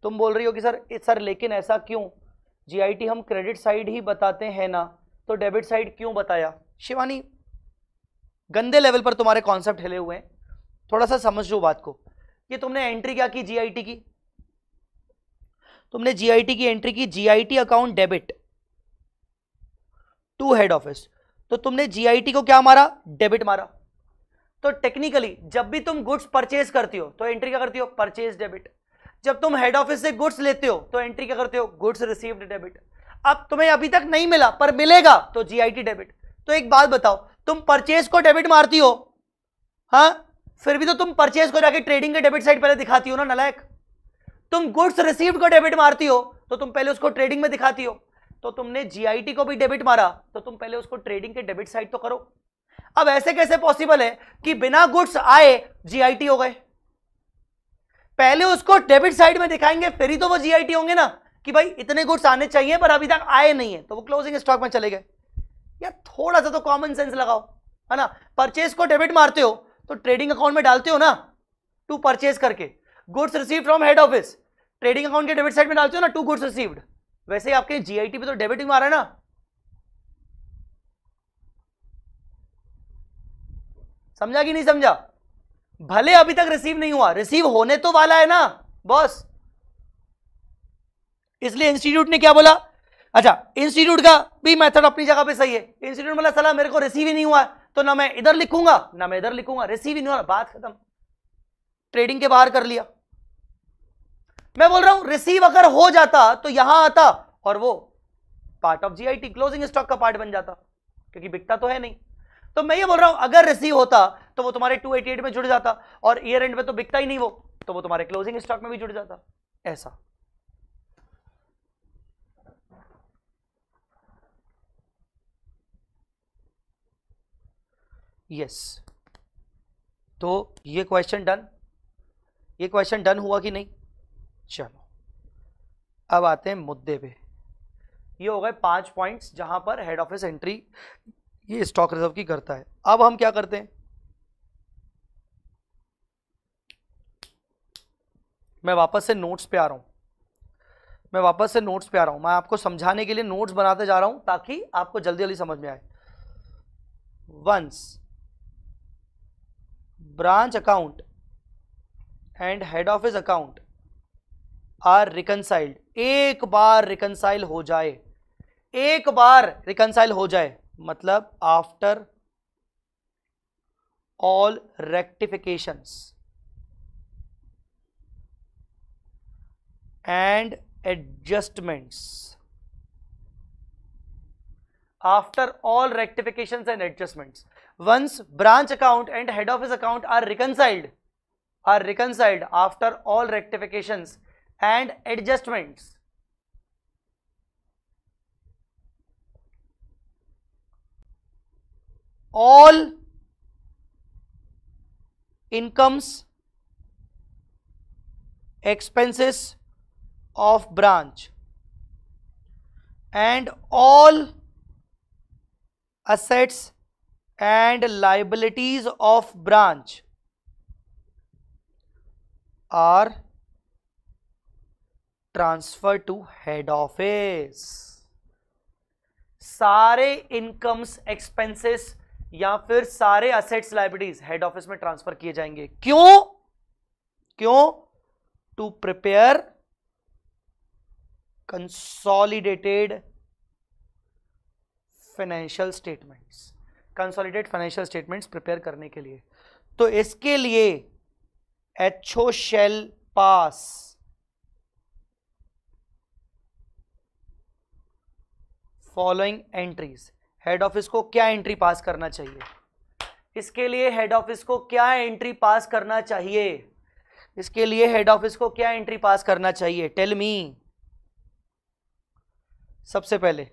तुम बोल रही हो कि सर लेकिन ऐसा क्यों, जीआईटी हम क्रेडिट साइड ही बताते हैं ना, तो डेबिट साइड क्यों बताया? शिवानी, गंदे लेवल पर तुम्हारे कॉन्सेप्ट हिले हुए हैं, थोड़ा सा समझ लो बात को। ये तुमने एंट्री क्या की जीआईटी की? तुमने जीआईटी की एंट्री की, GIT account debit to head office, तो तुमने जीआईटी को क्या मारा? डेबिट मारा। तो टेक्निकली जब भी तुम गुड्स परचेज करती हो तो एंट्री क्या करती हो? Purchase debit. जब तुम हेड ऑफिस से गुड्स लेते हो तो एंट्री क्या करते हो? Goods received debit. अब तुम्हें अभी तक नहीं मिला पर मिलेगा तो जीआईटी डेबिट। तो एक बात बताओ, तुम परचेज को डेबिट मारती हो, हाँ, फिर भी तो तुम परचेज को जाके ट्रेडिंग के डेबिट साइड पहले दिखाती हो ना नालायक। तुम गुड्स रिसीव्ड को डेबिट मारती हो तो तुम पहले उसको ट्रेडिंग में दिखाती हो। तो तुमने जीआईटी को भी डेबिट मारा तो तुम पहले उसको ट्रेडिंग के डेबिट साइड तो करो। अब ऐसे कैसे पॉसिबल है कि बिना गुड्स आए जीआईटी हो गए? पहले उसको डेबिट साइड में दिखाएंगे फिर ही तो वो जीआईटी होंगे ना, कि भाई इतने गुड्स आने चाहिए पर अभी तक आए नहीं है, तो वो क्लोजिंग स्टॉक में चले गए। यार थोड़ा सा तो कॉमन सेंस लगाओ, है ना। परचेज को डेबिट मारते हो तो ट्रेडिंग अकाउंट में डालते हो ना, टू परचेज करके। Goods received from head office trading account के डेबिट साइड में डालते हो ना, टू गुड्स रिसीव्ड। वैसे ही आपके जीआईटी पे तो डेबिट ही मारा है ना। समझा कि नहीं समझा? भले अभी तक रिसीव नहीं हुआ, रिसीव होने तो वाला है ना बॉस। इसलिए इंस्टीट्यूट ने क्या बोला? अच्छा, इंस्टीट्यूट का भी मेथड अपनी जगह पे सही है। इंस्टीट्यूट बोला साला मेरे को रिसीव ही नहीं हुआ, तो ना मैं इधर लिखूंगा ना मैं इधर लिखूंगा, रिसीव ही नहीं हुआ, बात खत्म, ट्रेडिंग के बाहर कर लिया। मैं बोल रहा हूं रिसीव अगर हो जाता तो यहां आता और वो part of GIT closing stock का पार्ट बन जाता, क्योंकि बिकता तो है नहीं। तो मैं ये बोल रहा हूं अगर रिसीव होता तो वो तुम्हारे 288 में जुड़ जाता, और ईयर एंड में तो बिकता ही नहीं वो, तो वो तुम्हारे क्लोजिंग स्टॉक में भी जुड़ जाता। ऐसा यस। तो ये क्वेश्चन डन, ये क्वेश्चन डन हुआ कि नहीं? चलो अब आते हैं मुद्दे पे। ये हो गए 5 पॉइंट्स जहां पर हेड ऑफिस एंट्री ये स्टॉक रिजर्व की करता है। अब हम क्या करते हैं, मैं वापस से नोट्स पे आ रहा हूं, मैं आपको समझाने के लिए नोट्स बनाते जा रहा हूं ताकि आपको जल्दी जल्दी समझ में आए। Once branch account and head office account are reconciled, एक बार रिकनसाइल हो जाए, एक बार रिकनसाइल हो जाए, मतलब after all rectifications and adjustments, after all rectifications and adjustments, once branch account and head office account are reconciled after all rectifications and adjustments, all incomes, expenses of branch and all assets and liabilities of branch are transferred to head office। सारे incomes expenses या फिर सारे assets liabilities head office में transfer किए जाएंगे। क्यों? To prepare consolidated financial statements, consolidated financial statements prepare करने के लिए। तो इसके लिए HO shall pass following entries. Head office को क्या एंट्री पास करना चाहिए? इसके लिए हेड ऑफिस को क्या एंट्री पास करना चाहिए? इसके लिए हेड ऑफिस को क्या एंट्री पास करना चाहिए, टेल मी। सबसे पहले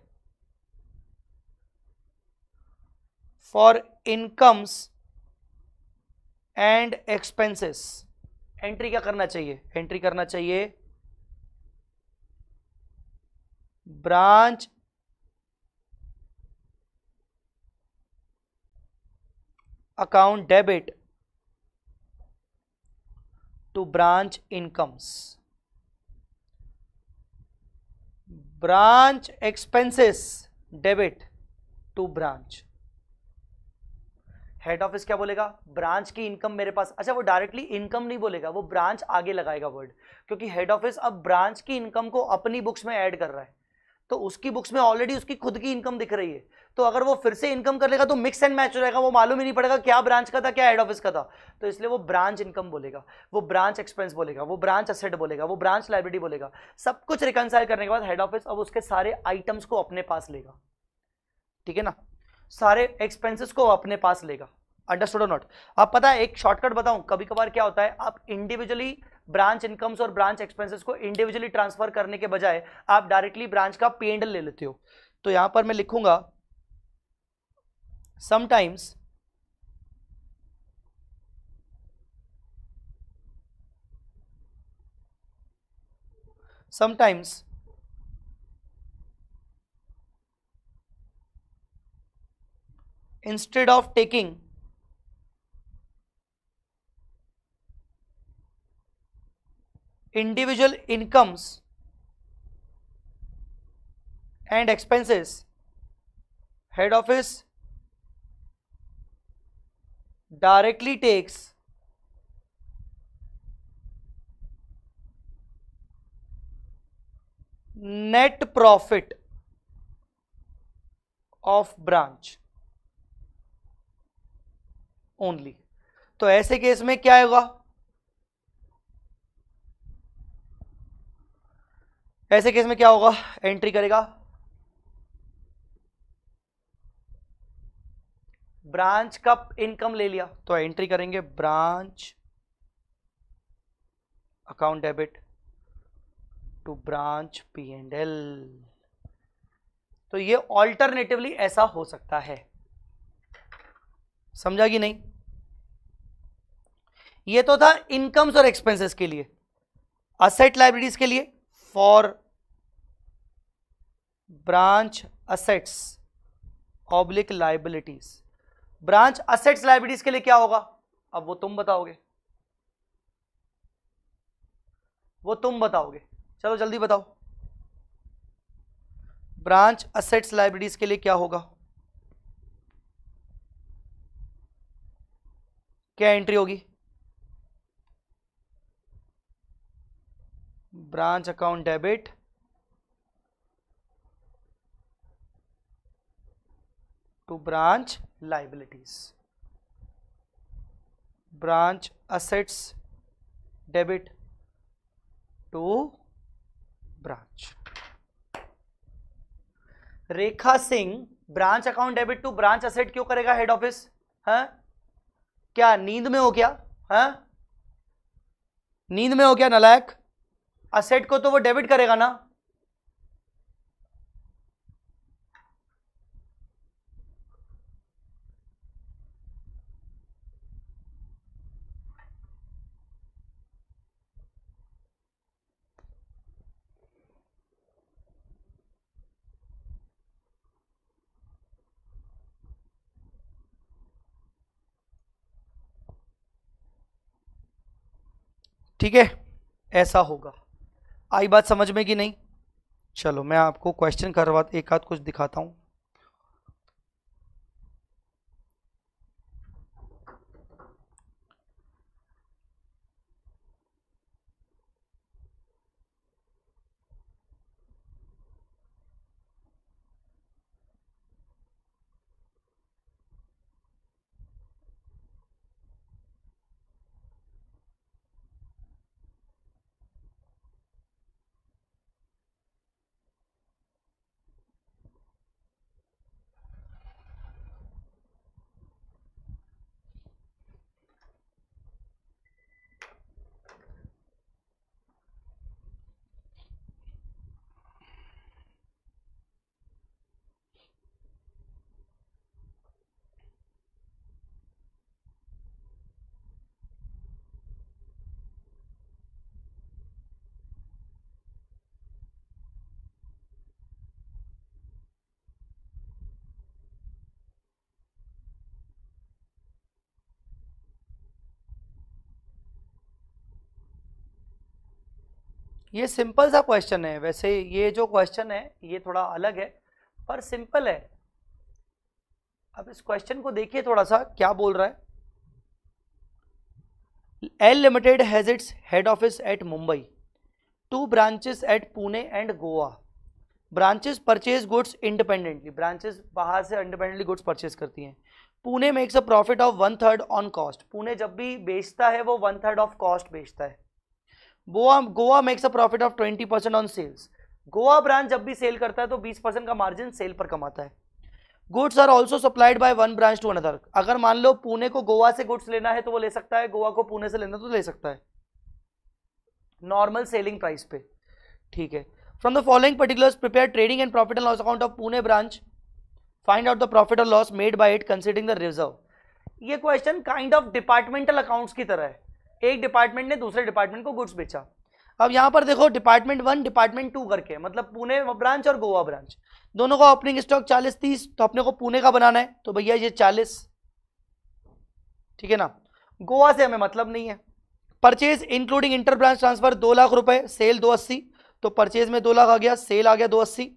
for incomes and expenses entry क्या करना चाहिए, एंट्री करना चाहिए branch account debit to branch incomes, branch expenses debit to branch. Head office क्या बोलेगा, ब्रांच की इनकम मेरे पास, अच्छा वो डायरेक्टली इनकम नहीं बोलेगा, वो ब्रांच आगे लगाएगा वर्ड, क्योंकि हेड ऑफिस अब ब्रांच की इनकम को अपनी बुक्स में ऐड कर रहा है, तो उसकी बुक्स में ऑलरेडी उसकी खुद की इनकम दिख रही है, तो अगर वो फिर से इनकम कर लेगा तो मिक्स एंड मैच हो जाएगा, वो मालूम ही नहीं पड़ेगा क्या ब्रांच का था क्या हेड ऑफिस का था, तो इसलिए वो ब्रांच इनकम बोलेगा, वो ब्रांच एक्सपेंस बोलेगा, वो ब्रांच असेट बोलेगा, वो ब्रांच लायबिलिटी बोलेगा। सब कुछ रिकंसाइल करने के बाद हेड ऑफिस अब उसके सारे आइटम्स को अपने पास लेगा, ठीक है ना, सारे एक्सपेंसेस को अपने पास लेगा। अंडरस्टूड और नॉट। अब पता है एक शॉर्टकट बताऊं, कभी कभार क्या होता है, आप इंडिविजुअली ब्रांच इनकम्स और ब्रांच एक्सपेंसेस को इंडिविजुअली ट्रांसफर करने के बजाय आप डायरेक्टली ब्रांच का P&L ले लेते हो, तो यहां पर मैं लिखूंगा sometimes instead of taking individual incomes and expenses, head office directly takes net profit of branch only. तो ऐसे केस में क्या होगा, ऐसे केस में क्या होगा, एंट्री करेगा ब्रांच का इनकम ले लिया तो एंट्री करेंगे branch account debit to branch P&L। तो ये ऑल्टरनेटिवली ऐसा हो सकता है, समझा कि नहीं। ये तो था इनकम्स और एक्सपेंसेस के लिए। असेट लाइबिलिटीज के लिए for branch assets oblique liabilities, branch assets liabilities के लिए क्या होगा, अब वो तुम बताओगे, वो तुम बताओगे, चलो जल्दी बताओ। ब्रांच असेट्स लाइबिलिटीज के लिए क्या होगा, क्या एंट्री होगी, branch account debit to branch liabilities, branch assets debit to branch. Rekha Singh branch account debit to branch asset क्यों करेगा हेड ऑफिस, है क्या नींद में हो क्या, है नींद में हो क्या नालायक, असेट को तो वो डेबिट करेगा ना, ठीक है, ऐसा होगा। आई बात समझ में कि नहीं। चलो मैं आपको क्वेश्चन करवा एक आध कुछ दिखाता हूं। ये सिंपल सा क्वेश्चन है, वैसे ये जो क्वेश्चन है ये थोड़ा अलग है पर सिंपल है। अब इस क्वेश्चन को देखिए थोड़ा सा क्या बोल रहा है। L limited has its head office at Mumbai, 2 branches at Pune and Goa. Branches purchase goods independently, branches बाहर से इंडिपेंडेंटली गुड्स परचेज करती हैं। Pune makes a profit of 1/3 on cost, Pune जब भी बेचता है वो 1/3 ऑफ कॉस्ट बेचता है। Goa makes a profit of 20% on sales, Goa branch जब भी सेल करता है तो 20% का मार्जिन सेल पर कमाता है। Goods are also supplied by one branch to another, अगर मान लो पुणे को गोवा से गुड्स लेना है तो वो ले सकता है, गोवा को पुणे से लेना तो ले सकता है, नॉर्मल सेलिंग प्राइस पे, ठीक है। From the following particulars prepare trading and profit and loss account of Pune branch, find out the profit और loss made by it considering the reserve. ये question kind of departmental accounts की तरह है, एक department ने दूसरे डिपार्टमेंट को goods बेचा। अब यहां पर देखो डिपार्टमेंट 1 डिपार्टमेंट 2 करके, मतलब पुणे ब्रांच और गोवा ब्रांच दोनों का ओपनिंग स्टॉक 40-30, तो अपने को पुणे का बनाना है तो भैया ये 40, ठीक है ना, गोवा से हमें मतलब नहीं है। Purchase including inter branch transfer 2 lakh रुपए, सेल 280, तो परचेज में 2 लाख आ गया, सेल आ गया 280।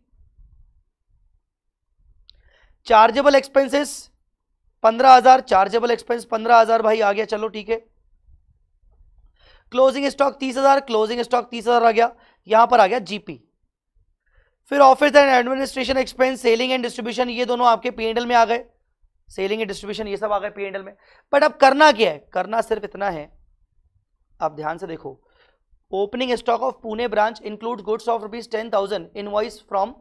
चार्जेबल एक्सपेंसेस 15,000, चार्जेबल एक्सपेंस 15,000 भाई आ गया, चलो ठीक है। क्लोजिंग स्टॉक 30,000, क्लोजिंग स्टॉक 30,000 आ गया, यहां पर आ गया जीपी। फिर office and administration expense, selling and distribution, ये दोनों आपके पीएनएल में आ गए, सेलिंग एंड डिस्ट्रीब्यूशन ये सब आ गए पीएनएल में। बट अब करना क्या है, करना सिर्फ इतना है, अब ध्यान से देखो, opening stock of Pune branch include goods of ₹10,000 invoice from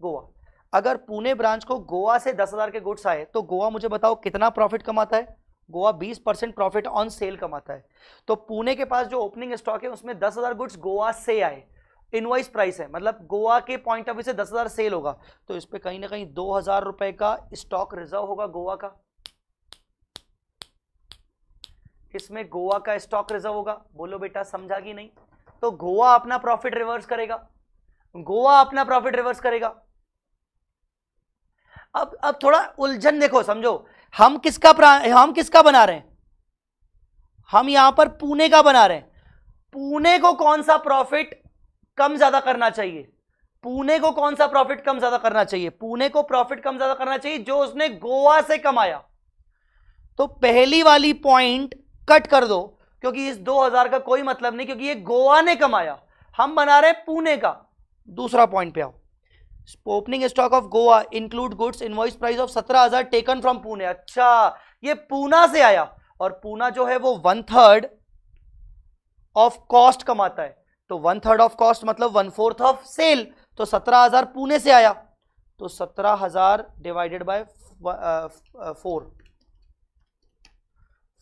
Goa. अगर पुणे ब्रांच को गोवा से 10,000 के गुड्स आए तो गोवा मुझे बताओ कितना प्रॉफिट कमाता है, गोवा 20% प्रॉफिट ऑन सेल कमाता है। तो पुणे के पास जो ओपनिंग स्टॉक है उसमें 10,000 गुड्स गोवा से आए, इनवॉइस प्राइस है, मतलब गोवा के पॉइंट ऑफ व्यू से 10,000 सेल होगा, तो इस पे कहीं ना कहीं 2,000 रुपए का स्टॉक रिजर्व होगा गोवा का, इसमें गोवा का स्टॉक रिजर्व होगा। बोलो बेटा समझा कि नहीं? तो गोवा अपना प्रॉफिट रिवर्स करेगा, गोवा अपना प्रॉफिट रिवर्स करेगा। अब थोड़ा उलझन देखो, समझो, हम किसका बना रहे हैं, हम यहां पर पुणे का बना रहे हैं। पुणे को कौन सा प्रॉफिट कम ज्यादा करना चाहिए, पुणे को कौन सा प्रॉफिट कम ज्यादा करना चाहिए, पुणे को प्रॉफिट कम ज्यादा करना चाहिए जो उसने गोवा से कमाया। तो पहली वाली पॉइंट कट कर दो, क्योंकि इस 2,000 का कोई मतलब नहीं, क्योंकि ये गोवा ने कमाया, हम बना रहे हैं पुणे का। दूसरा पॉइंट पे आओ, opening stock of Goa include goods invoice price of 17,000 taken from Pune. अच्छा, ये पूना से आया, और पूना जो है वो 1/3 ऑफ कॉस्ट कमाता है, तो 1/3 ऑफ कॉस्ट मतलब 1/4 ऑफ सेल, तो 17,000 पुणे से आया, तो 17,000 डिवाइडेड बाय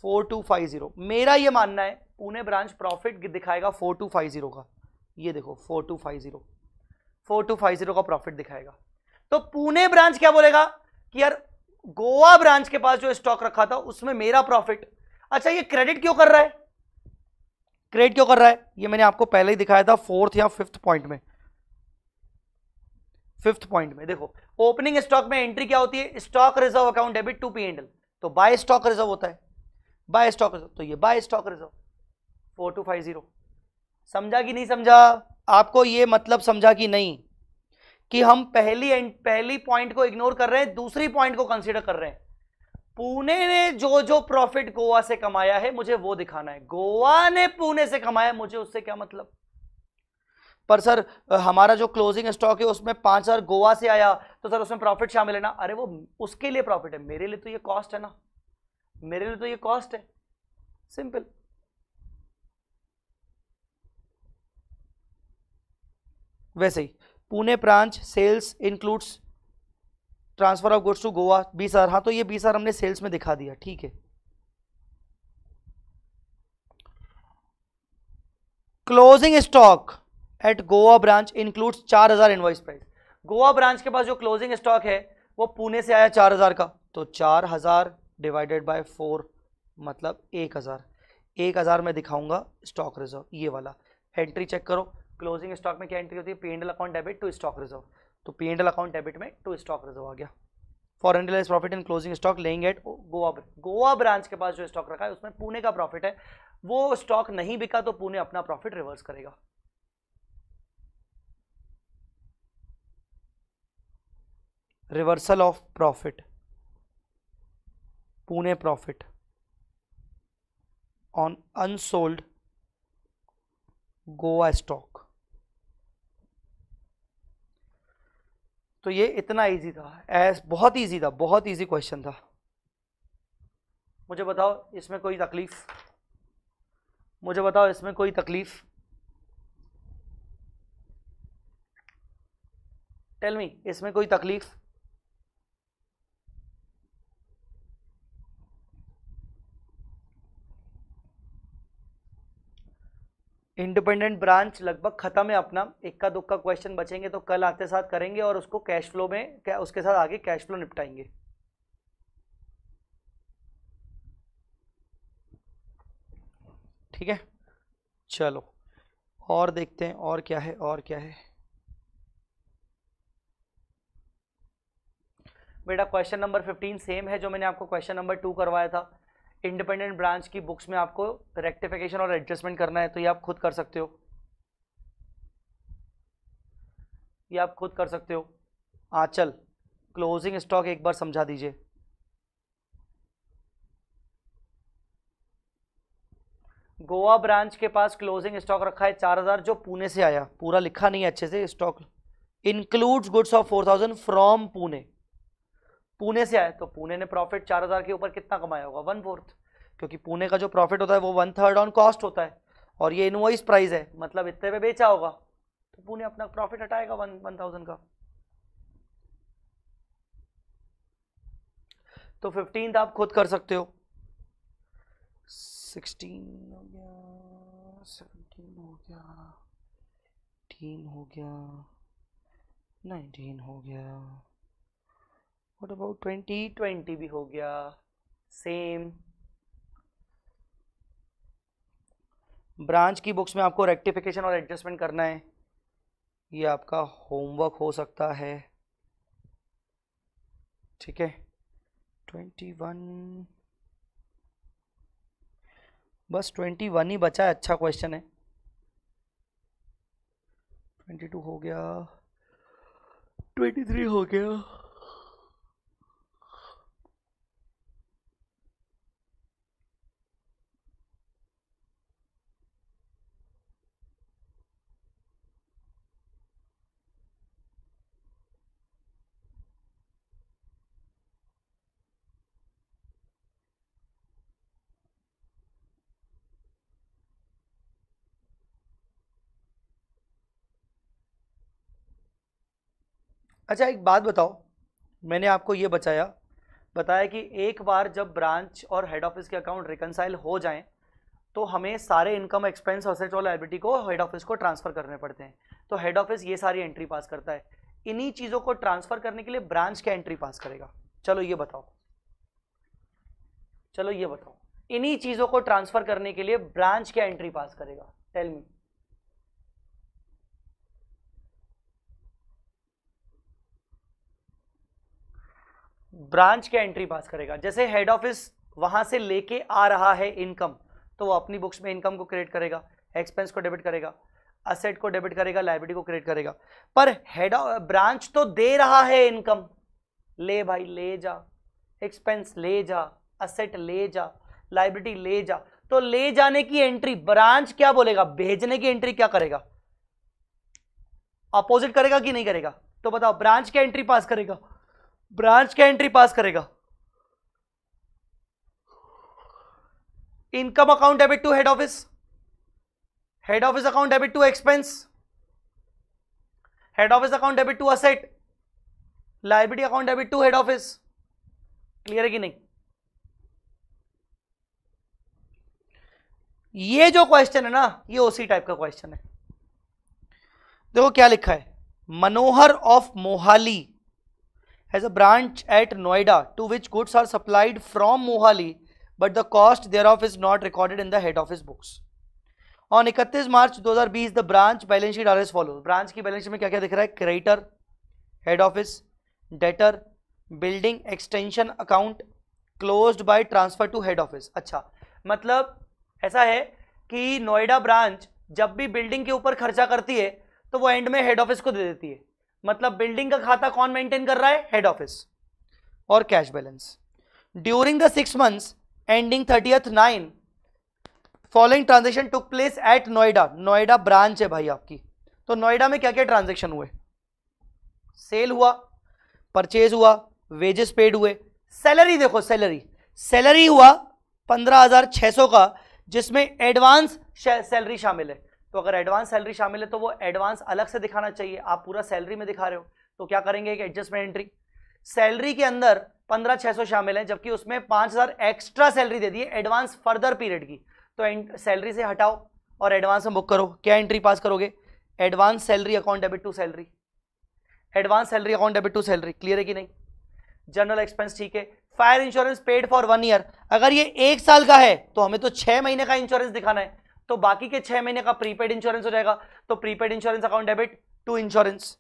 4250। मेरा ये मानना है पुणे ब्रांच प्रॉफिट दिखाएगा 4250 का, ये देखो 4250 का प्रॉफिट दिखाएगा। तो पुणे ब्रांच क्या बोलेगा कि यार गोवा ब्रांच के पास जो स्टॉक रखा था उसमें मेरा प्रॉफिट, अच्छा ये क्रेडिट क्यों कर रहा है, क्रेडिट क्यों कर रहा है, ये मैंने आपको पहले ही दिखाया था 4th या 5th पॉइंट में। 5th पॉइंट में देखो, ओपनिंग स्टॉक में एंट्री क्या होती है, stock reserve account debit to PNL, तो बाय स्टॉक रिजर्व होता है, बाय स्टॉक रिजर्व, तो ये बाय स्टॉक रिजर्व 4250। समझा कि नहीं समझा? आपको ये मतलब समझा कि नहीं कि हम पहली पॉइंट को इग्नोर कर रहे हैं, दूसरी पॉइंट को कंसीडर कर रहे हैं। पुणे ने जो प्रॉफिट गोवा से कमाया है मुझे वो दिखाना है, गोवा ने पुणे से कमाया मुझे उससे क्या मतलब। पर सर हमारा जो क्लोजिंग स्टॉक है उसमें 5,000 गोवा से आया, तो सर उसमें प्रॉफिट शामिल है ना। अरे वो उसके लिए प्रॉफिट है, मेरे लिए तो ये कॉस्ट है ना, मेरे लिए तो ये कॉस्ट है, सिंपल। वैसे ही Pune branch sales includes transfer of goods to Goa 20,000, हाँ तो ये 20,000 हमने सेल्स में दिखा दिया, ठीक है। Closing stock at Goa branch includes 4,000 invoice price. Goa branch के पास जो क्लोजिंग स्टॉक है वो पुणे से आया 4,000 का, तो 4,000 डिवाइडेड बाय 4 मतलब 1,000। 1,000 में दिखाऊंगा स्टॉक रिजर्व, ये वाला एंट्री चेक करो। क्लोजिंग स्टॉक में क्या एंट्री होती है, PNL account debit to stock reserve, तो पीएनएल अकाउंट डेबिट में टू स्टॉक रिजर्व आ गया। For realise profit in closing stock lying at Goa branch के पास जो स्टॉक रखा है उसमें पुणे का प्रॉफिट है, वो स्टॉक नहीं बिका तो पुणे अपना प्रॉफिट रिवर्स करेगा। Reversal of profit, Pune profit on unsold Goa stock. तो ये इतना इजी था, बहुत इजी था, बहुत इजी क्वेश्चन था। मुझे बताओ इसमें कोई तकलीफ, मुझे बताओ इसमें कोई तकलीफ, टेल मी, इसमें कोई तकलीफ? इंडिपेंडेंट ब्रांच लगभग खत्म है अपना, इक्का दुक्का क्वेश्चन बचेंगे तो कल आते साथ करेंगे और उसको कैश फ्लो में उसके साथ आगे कैश फ्लो निपटाएंगे। ठीक है, चलो और देखते हैं और क्या है, और क्या है बेटा। क्वेश्चन नंबर 15 सेम है जो मैंने आपको क्वेश्चन नंबर 2 करवाया था। इंडिपेंडेंट ब्रांच की बुक्स में आपको रेक्टिफिकेशन और एडजस्टमेंट करना है, तो ये आप खुद कर सकते हो, ये आप खुद कर सकते हो। आंचल, क्लोजिंग स्टॉक एक बार समझा दीजिए। गोवा ब्रांच के पास क्लोजिंग स्टॉक रखा है 4000 जो पुणे से आया, पूरा लिखा नहीं है अच्छे से, stock includes goods of 4000 from Pune, Pune से आया तो पुणे ने प्रॉफिट 4000 के ऊपर कितना कमाया होगा, 1/4, क्योंकि पुणे का जो प्रॉफिट होता है वो 1/3 ऑन कॉस्ट होता है और ये इनवॉइस प्राइस है, मतलब इतने पे बेचा होगा तो पुणे अपना प्रॉफिट हटाएगा 1000 का। तो 15 आप खुद कर सकते हो। 16 हो गया, 17 हो गया, 18 हो गया, 19 हो गया, व्हाट अबाउट 20 भी हो गया सेम। ब्रांच की बुक्स में आपको रेक्टिफिकेशन और एडजस्टमेंट करना है, ये आपका होमवर्क हो सकता है। ठीक है, 21, बस 21 ही बचा है, अच्छा क्वेश्चन है। 22 हो गया, 23 हो गया, अच्छा एक बात बताओ, मैंने आपको ये बताया कि एक बार जब ब्रांच और हेड ऑफिस के अकाउंट रिकनसाइल हो जाएं तो हमें सारे इनकम एक्सपेंस असेट और लायबिलिटी को हेड ऑफिस को ट्रांसफर करने पड़ते हैं, तो हेड ऑफिस ये सारी एंट्री पास करता है। इन्हीं चीजों को ट्रांसफर करने के लिए ब्रांच क्या एंट्री पास करेगा, चलो ये बताओ, चलो ये बताओ, इन्हीं चीजों को ट्रांसफर करने के लिए ब्रांच क्या एंट्री पास करेगा, टेल मी। ब्रांच क्या एंट्री पास करेगा, जैसे हेड ऑफिस वहां से लेके आ रहा है इनकम तो वो अपनी बुक्स में इनकम को क्रिएट करेगा, एक्सपेंस को डेबिट करेगा, असेट को डेबिट करेगा, लायबिलिटी को क्रिएट करेगा। पर हेड ब्रांच तो दे रहा है इनकम, ले भाई ले जा, एक्सपेंस ले जा, असेट ले जा, लायबिलिटी ले जा, तो ले जाने की एंट्री ब्रांच क्या बोलेगा, भेजने की एंट्री क्या करेगा, अपोजिट करेगा कि नहीं करेगा? तो बताओ ब्रांच क्या एंट्री पास करेगा, ब्रांच क्या एंट्री पास करेगा, income account debit to head office account debit to expense, head office account debit to asset, liability account debit to head office. Clear है कि नहीं? ये जो क्वेश्चन है ना ये उसी टाइप का क्वेश्चन है। देखो क्या लिखा है, Manohar of Mohali has a branch at Noida to which goods are supplied from Mohali but the cost thereof is not recorded in the head office books. On 31 March 2020 the branch balance sheet are as follows. Branch की balance sheet में क्या क्या दिख रहा है, creditor, head office, debtor, building extension account, closed by transfer to head office. अच्छा मतलब ऐसा है कि नोएडा ब्रांच जब भी बिल्डिंग के ऊपर खर्चा करती है तो वो एंड में हेड ऑफिस को दे देती है, मतलब बिल्डिंग का खाता कौन मेंटेन कर रहा है? Head office. और cash balance during the 6 months ending 30/9 following transaction took place at Noida. Noida branch है भाई आपकी, तो नोएडा में क्या क्या ट्रांजेक्शन हुए? सेल हुआ, परचेज हुआ, वेजेस पेड हुए, सैलरी देखो सैलरी हुआ 15,600 का, जिसमें एडवांस सैलरी शामिल है। तो अगर एडवांस सैलरी शामिल है तो वो एडवांस अलग से दिखाना चाहिए, आप पूरा सैलरी में दिखा रहे हो, तो क्या करेंगे? एक एडजस्टमेंट एंट्री। सैलरी के अंदर 15,600 शामिल है, जबकि उसमें 5,000 एक्स्ट्रा सैलरी दे दी है एडवांस फर्दर पीरियड की, तो सैलरी से हटाओ और एडवांस में बुक करो। क्या एंट्री पास करोगे? Advance salary account debit to salary, advance salary account debit to salary. Clear है कि नहीं? जनरल एक्सपेंस ठीक है। Fire insurance paid for 1 year, अगर ये 1 साल का है तो हमें तो 6 महीने का इंश्योरेंस दिखाना है, तो बाकी के 6 महीने का प्रीपेड इंश्योरेंस हो जाएगा। तो prepaid insurance account debit to insurance,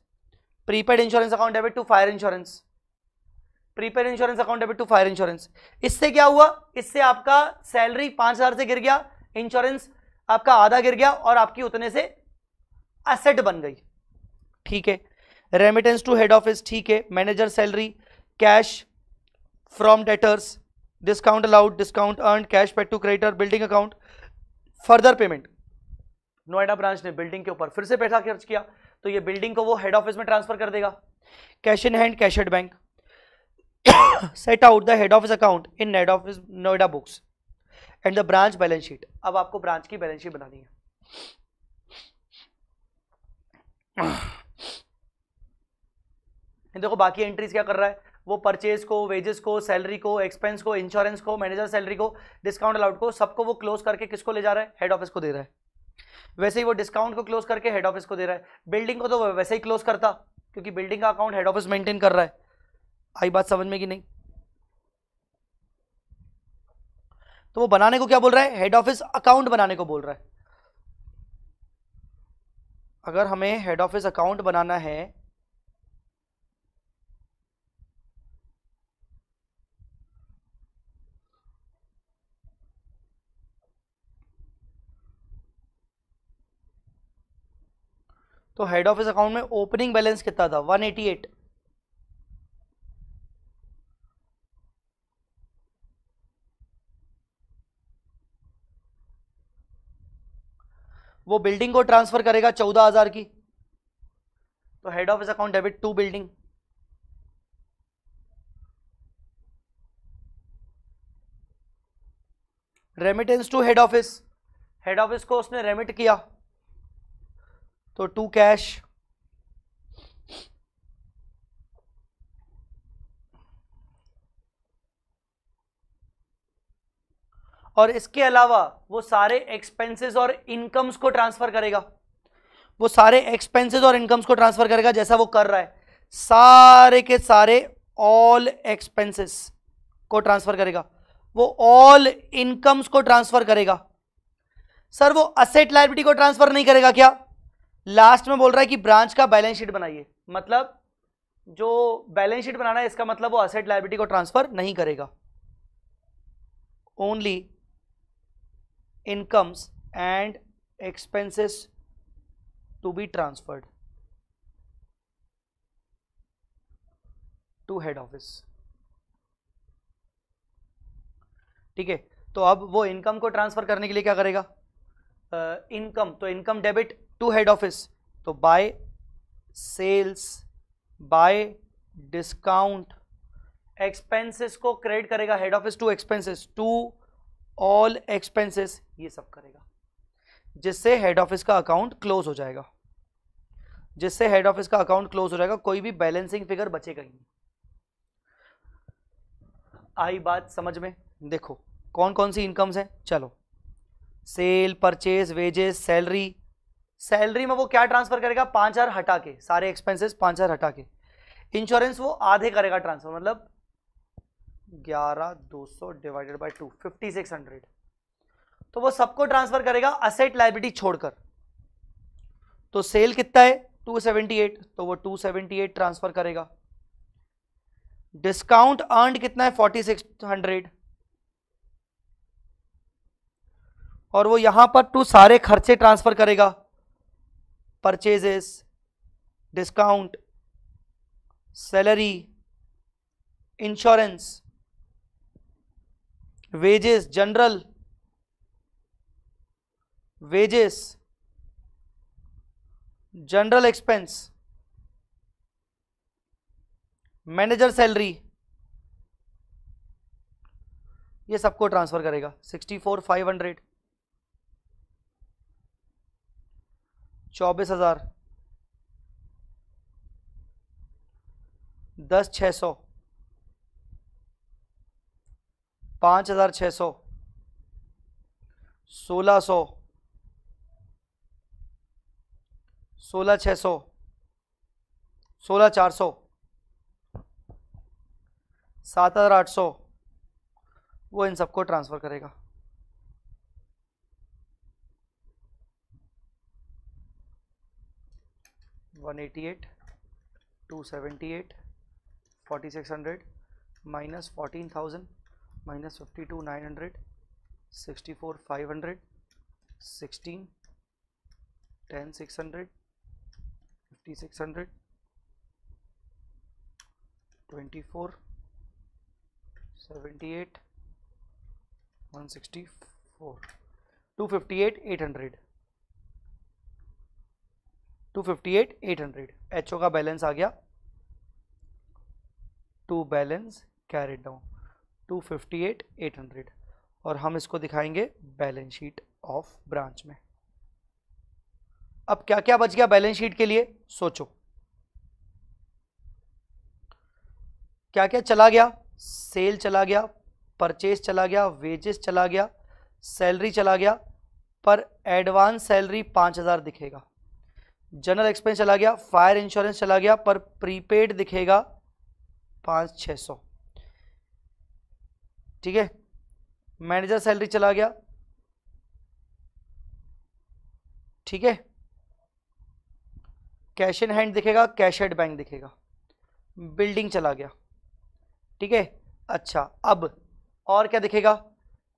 prepaid insurance account debit to fire insurance, prepaid insurance account debit to fire insurance. इससे क्या हुआ? इससे आपका सैलरी 5,000 से गिर गया, इंश्योरेंस आपका आधा गिर गया और आपकी उतने से एसेट बन गई। ठीक है। रेमिटेंस टू हेड ऑफिस ठीक है। Manager salary, cash from debtors, discount allowed, discount earn, cash paid to creditor, building account, further payment. Noida branch ने बिल्डिंग के ऊपर फिर से पैसा खर्च किया, तो ये बिल्डिंग को वो हेड ऑफिस में ट्रांसफर कर देगा। Cash in hand, cash at bank, set out the head office account in head office Noida books and the branch balance sheet. अब आपको ब्रांच की बैलेंस शीट बनानी है। देखो बाकी एंट्रीज क्या कर रहा है, वो परचेज को, वेजेस को, सैलरी को, एक्सपेंस को, इंश्योरेंस को, मैनेजर सैलरी को, डिस्काउंट अलाउड को, सबको वो क्लोज करके किसको ले जा रहा है? हेड ऑफिस को दे रहा है। वैसे ही वो डिस्काउंट को क्लोज करके हेड ऑफिस को दे रहा है। बिल्डिंग को तो वैसे ही क्लोज करता, क्योंकि बिल्डिंग का अकाउंट हेड ऑफिस मेंटेन कर रहा है। आई बात समझ में कि नहीं? तो वो बनाने को क्या बोल रहा है? हेड ऑफिस अकाउंट बनाने को बोल रहा है। अगर हमें हेड ऑफिस अकाउंट बनाना है तो हेड ऑफिस अकाउंट में ओपनिंग बैलेंस कितना था? 188। वो बिल्डिंग को ट्रांसफर करेगा 14,000 की, तो head office account debit to building. Remittance to head office, head office को उसने रेमिट किया, तो टू कैश। और इसके अलावा वो सारे एक्सपेंसेस और इनकम्स को ट्रांसफर करेगा, वो सारे एक्सपेंसेस और इनकम्स को ट्रांसफर करेगा, जैसा वो कर रहा है। सारे के सारे ऑल एक्सपेंसेस को ट्रांसफर करेगा, वो ऑल इनकम्स को ट्रांसफर करेगा। सर वो असेट लायबिलिटी को ट्रांसफर नहीं करेगा क्या? लास्ट में बोल रहा है कि ब्रांच का बैलेंस शीट बनाइए, मतलब जो बैलेंस शीट बनाना है इसका मतलब वो असेट लायबिलिटी को ट्रांसफर नहीं करेगा, only incomes and expenses to be transferred to head office. ठीक है। तो अब वो इनकम को ट्रांसफर करने के लिए क्या करेगा? इनकम, तो income debit to head office, तो by sales, by discount. Expenses को क्रेडिट करेगा head office to expenses, to all expenses, ये सब करेगा, जिससे हेड ऑफिस का अकाउंट क्लोज हो जाएगा, जिससे हेड ऑफिस का अकाउंट क्लोज हो जाएगा, कोई भी बैलेंसिंग फिगर बचेगा ही नहीं। आई बात समझ में? देखो कौन कौन सी इनकम्स हैं, चलो sale, purchase, wages, salary. Salary में वो क्या ट्रांसफर करेगा? 5,000 हटा के, सारे एक्सपेंसेस 5,000 हटा के। इंश्योरेंस वो आधे करेगा ट्रांसफर, मतलब 11,200 डिवाइडेड बाय 2, 5,600। तो वो सबको ट्रांसफर करेगा असेट लायबिलिटी छोड़कर। तो सेल कितना है? 278, तो वो 278 ट्रांसफर करेगा। डिस्काउंट अर्न्ड कितना है? 4,600, और वो यहां पर टू सारे खर्चे ट्रांसफर करेगा, purchases, discount, salary, insurance, wages, general, wages, general expense, manager salary, ये सबको ट्रांसफर करेगा। 64,500, 24,000, 10,600, 5,600, 1,600, 16,600, 16,400, 7,800, वो इन सबको ट्रांसफर करेगा। $188, $278, $4,600 minus $14,000 minus $52,900, $64,500, $16, $10,600, $5,600, $24, $78, $164, $258,800, $258,800 एचओ का बैलेंस आ गया। टू बैलेंस कैरिड डाउन 258,800 और हम इसको दिखाएंगे बैलेंस शीट ऑफ ब्रांच में। अब क्या क्या बच गया बैलेंस शीट के लिए, सोचो क्या क्या चला गया। सेल चला गया, परचेज चला गया, वेजेस चला गया, सैलरी चला गया, पर एडवांस सैलरी 5,000 दिखेगा। जनरल एक्सपेंस चला गया, फायर इंश्योरेंस चला गया, पर प्रीपेड दिखेगा 5,600। ठीक है, मैनेजर सैलरी चला गया। ठीक है, कैश इन हैंड दिखेगा, कैश एट बैंक दिखेगा, बिल्डिंग चला गया। ठीक है, अच्छा अब और क्या दिखेगा।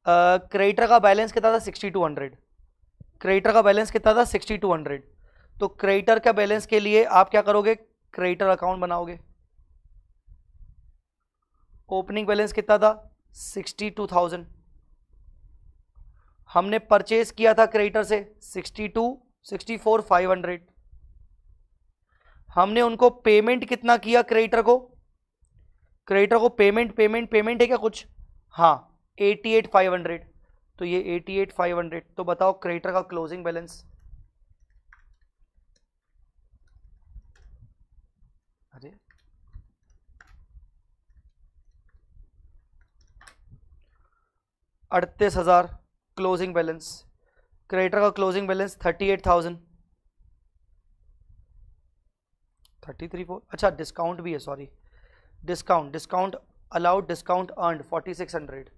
क्रेडिटर का बैलेंस कितना था 6200, क्रेडिटर का बैलेंस कितना था 6200। तो क्रेडिटर का बैलेंस के लिए आप क्या करोगे, क्रेडिटर अकाउंट बनाओगे। ओपनिंग बैलेंस कितना था 62,000, हमने परचेज किया था क्रेडिटर से 64,500, हमने उनको पेमेंट कितना किया क्रेडिटर को, पेमेंट है क्या कुछ, हाँ 88,500। तो ये 88,500। तो बताओ क्रेडिटर का क्लोजिंग बैलेंस, अरे 38,000 क्लोजिंग बैलेंस। क्रेडिटर का क्लोजिंग बैलेंस 38,000, 33,400। अच्छा डिस्काउंट भी है, sorry discount allowed, discount earned 4,600।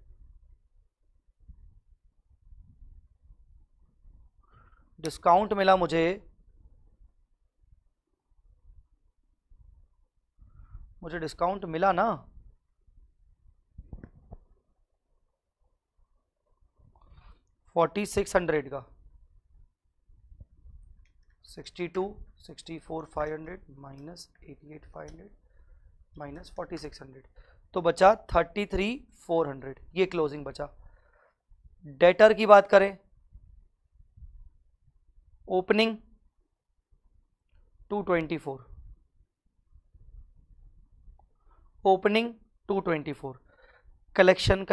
Discount मिला मुझे डिस्काउंट मिला ना 4,600 का, 62, 64,500 माइनस 88,500 माइनस 4,600, तो बचा 33,400। ये क्लोजिंग बचा। डेटर की बात करें, ओपनिंग 224, ओपनिंग 224, कलेक्शन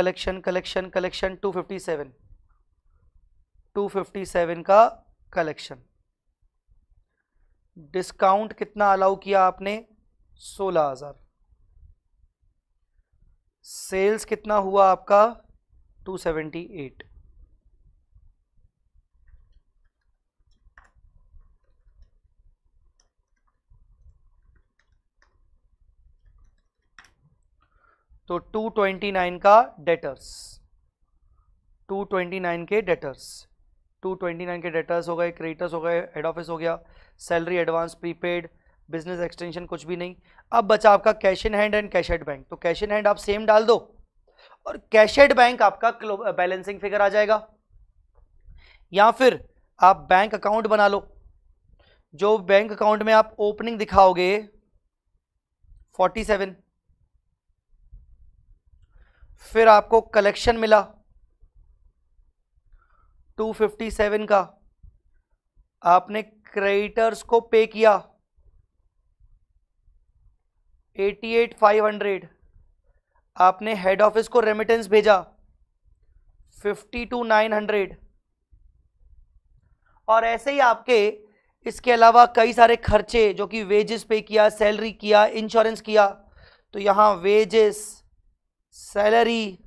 257 का कलेक्शन। डिस्काउंट कितना अलाउ किया आपने 16,000। सेल्स कितना हुआ आपका 278। तो 229 का डेटर्स, 229 के डेटर्स, 229 के डेटर्स हो गए, क्रेडिटर्स हो गए, हेड ऑफिस हो गया, salary, advance, prepaid, business extension कुछ भी नहीं। अब बचा आपका cash in hand and cash at bank. तो कैश इन हैंड आप सेम डाल दो और कैश एट बैंक आपका बैलेंसिंग फिगर आ जाएगा, या फिर आप बैंक अकाउंट बना लो। जो बैंक अकाउंट में आप ओपनिंग दिखाओगे 47। फिर आपको कलेक्शन मिला 257 का, आपने क्रेडिटर्स को पे किया 88,500, आपने हेड ऑफिस को रेमिटेंस भेजा 52,900, और ऐसे ही आपके इसके अलावा कई सारे खर्चे जो कि वेजेस पे किया, सैलरी किया, इंश्योरेंस किया, तो यहां wages, salary,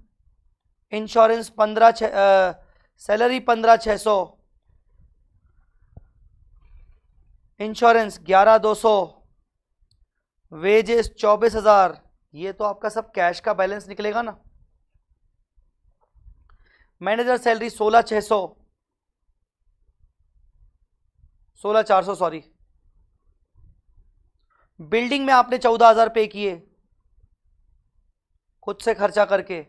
insurance 15, salary 15,600, insurance 11,200, wages 24,000। ये तो आपका सब कैश का बैलेंस निकलेगा ना। Manager salary 16,600, 16,400 sorry. बिल्डिंग में आपने 14,000 पे किए खुद से खर्चा करके।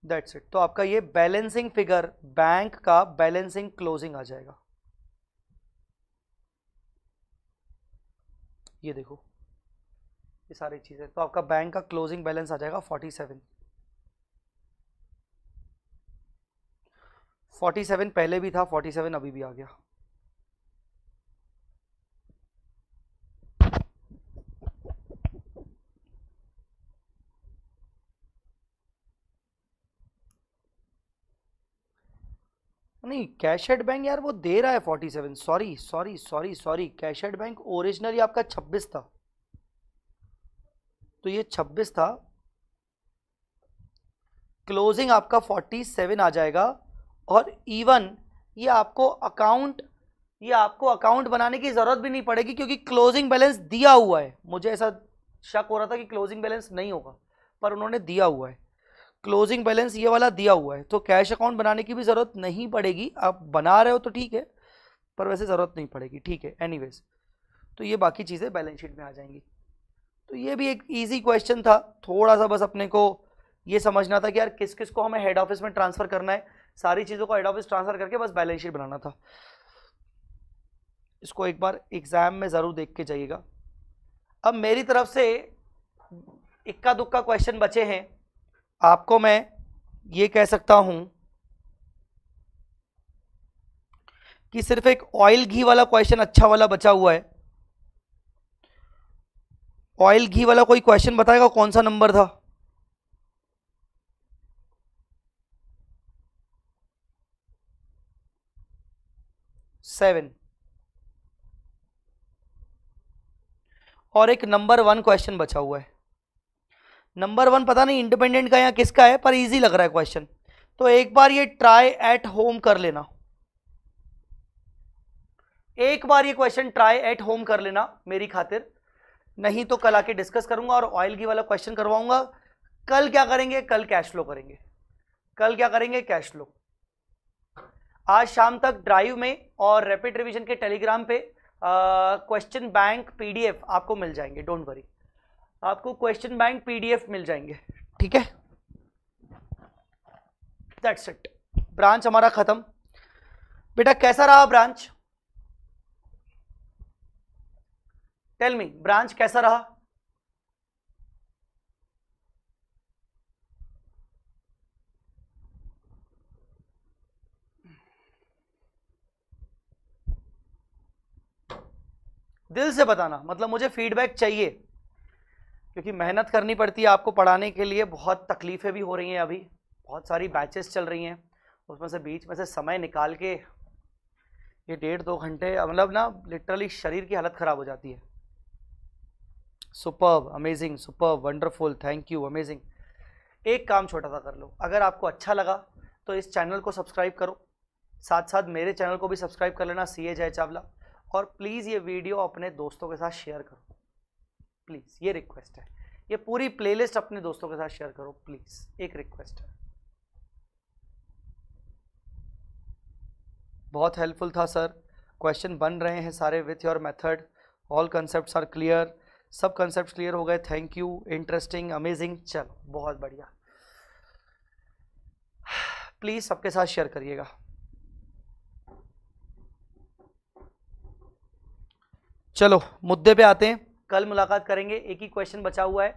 That's it. तो आपका ये बैलेंसिंग फिगर, बैंक का बैलेंसिंग क्लोजिंग आ जाएगा। ये देखो ये सारी चीजें, तो आपका बैंक का क्लोजिंग बैलेंस आ जाएगा 47। 47 पहले भी था, 47 अभी भी आ गया। नहीं, कैश एट बैंक यार वो दे रहा है 47। Sorry sorry sorry sorry, cash at bank originally आपका 26 था, तो ये 26 था, क्लोजिंग आपका 47 आ जाएगा। और इवन ये आपको अकाउंट बनाने की जरूरत भी नहीं पड़ेगी, क्योंकि क्लोजिंग बैलेंस दिया हुआ है। मुझे ऐसा शक हो रहा था कि क्लोजिंग बैलेंस नहीं होगा, पर उन्होंने दिया हुआ है क्लोजिंग बैलेंस, ये वाला दिया हुआ है, तो कैश अकाउंट बनाने की भी जरूरत नहीं पड़ेगी। आप बना रहे हो तो ठीक है, पर वैसे जरूरत नहीं पड़ेगी, ठीक है। एनीवेज, तो ये बाकी चीजें बैलेंस शीट में आ जाएंगी। तो ये भी एक इजी क्वेश्चन था, थोड़ा सा बस अपने को ये समझना था कि यार किस किस को हमें हेड ऑफिस में ट्रांसफर करना है, सारी चीजों को हेड ऑफिस ट्रांसफर करके बस बैलेंस शीट बनाना था। इसको एक बार एग्जाम में जरूर देख के जाइएगा। अब मेरी तरफ से इक्का दुक्का क्वेश्चन बचे हैं, आपको मैं ये कह सकता हूं कि सिर्फ एक ऑयल घी वाला क्वेश्चन अच्छा वाला बचा हुआ है। ऑयल घी वाला कोई क्वेश्चन बताएगा कौन सा नंबर था? सेवन। और एक नंबर 1 क्वेश्चन बचा हुआ है। नंबर 1 पता नहीं इंडिपेंडेंट का या किसका है, पर इजी लग रहा है क्वेश्चन, तो एक बार ये ट्राई एट होम कर लेना। एक बार ये क्वेश्चन ट्राई एट होम कर लेना मेरी खातिर, नहीं तो कल आके डिस्कस करूंगा और ऑयल की वाला क्वेश्चन करवाऊंगा। कल क्या करेंगे? कल कैश फ्लो करेंगे। कल क्या करेंगे? Cash flow. आज शाम तक ड्राइव में और रैपिड रिवीजन के टेलीग्राम पे क्वेश्चन बैंक पीडीएफ आपको मिल जाएंगे, डोंट वरी, आपको क्वेश्चन बैंक पीडीएफ मिल जाएंगे, ठीक है। That's it. ब्रांच हमारा खत्म। बेटा कैसा रहा ब्रांच? टेल मी, ब्रांच कैसा रहा? दिल से बताना, मतलब मुझे फीडबैक चाहिए, क्योंकि मेहनत करनी पड़ती है आपको पढ़ाने के लिए, बहुत तकलीफें भी हो रही हैं, अभी बहुत सारी बैचेस चल रही हैं, उसमें से बीच में से समय निकाल के ये 1.5-2 घंटे, मतलब ना लिटरली शरीर की हालत खराब हो जाती है। Superb, amazing, superb, wonderful, thank you, amazing. एक काम छोटा सा कर लो, अगर आपको अच्छा लगा तो इस चैनल को सब्सक्राइब करो, साथ साथ मेरे चैनल को भी सब्सक्राइब कर लेना, सीए जय चावला, और प्लीज़ ये वीडियो अपने दोस्तों के साथ शेयर करो, प्लीज़, ये रिक्वेस्ट है। ये पूरी प्लेलिस्ट अपने दोस्तों के साथ शेयर करो प्लीज़, एक रिक्वेस्ट है। बहुत हेल्पफुल था सर, क्वेश्चन बन रहे हैं सारे with your method, all concepts are clear, सब कंसेप्ट क्लियर हो गए, थैंक यू, इंटरेस्टिंग, अमेजिंग, चलो बहुत बढ़िया। प्लीज सबके साथ शेयर करिएगा। चलो मुद्दे पे आते हैं। कल मुलाकात करेंगे। एक ही क्वेश्चन बचा हुआ है,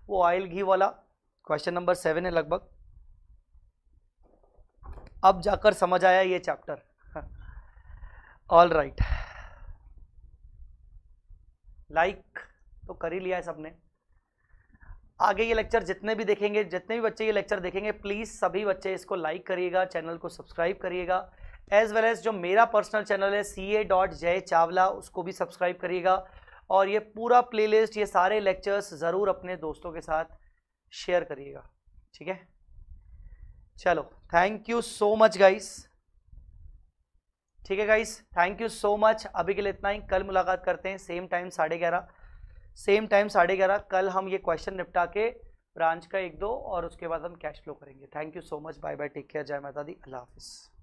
वो ऑयल घी वाला, क्वेश्चन नंबर 7 है लगभग। अब जाकर समझ आया ये चैप्टर। ऑल राइट, लाइक तो कर ही लिया है सबने। आगे ये लेक्चर जितने भी देखेंगे, जितने भी बच्चे ये लेक्चर देखेंगे, प्लीज सभी बच्चे इसको लाइक करिएगा, चैनल को सब्सक्राइब करिएगा, एज वेल एज जो मेरा पर्सनल चैनल है CA.Jay Chawla, उसको भी सब्सक्राइब करिएगा। और ये पूरा प्लेलिस्ट, ये सारे लेक्चर्स जरूर अपने दोस्तों के साथ शेयर करिएगा, ठीक है। चलो, thank you so much guys, ठीक है guys, thank you so much. अभी के लिए इतना ही, कल मुलाकात करते हैं सेम टाइम 11:30, सेम टाइम 11:30। कल हम ये क्वेश्चन निपटा के ब्रांच का 1-2 और उसके बाद हम कैश फ्लो करेंगे। Thank you so much, bye bye, take care, जय माता दी, अल्लाह हाफिज़।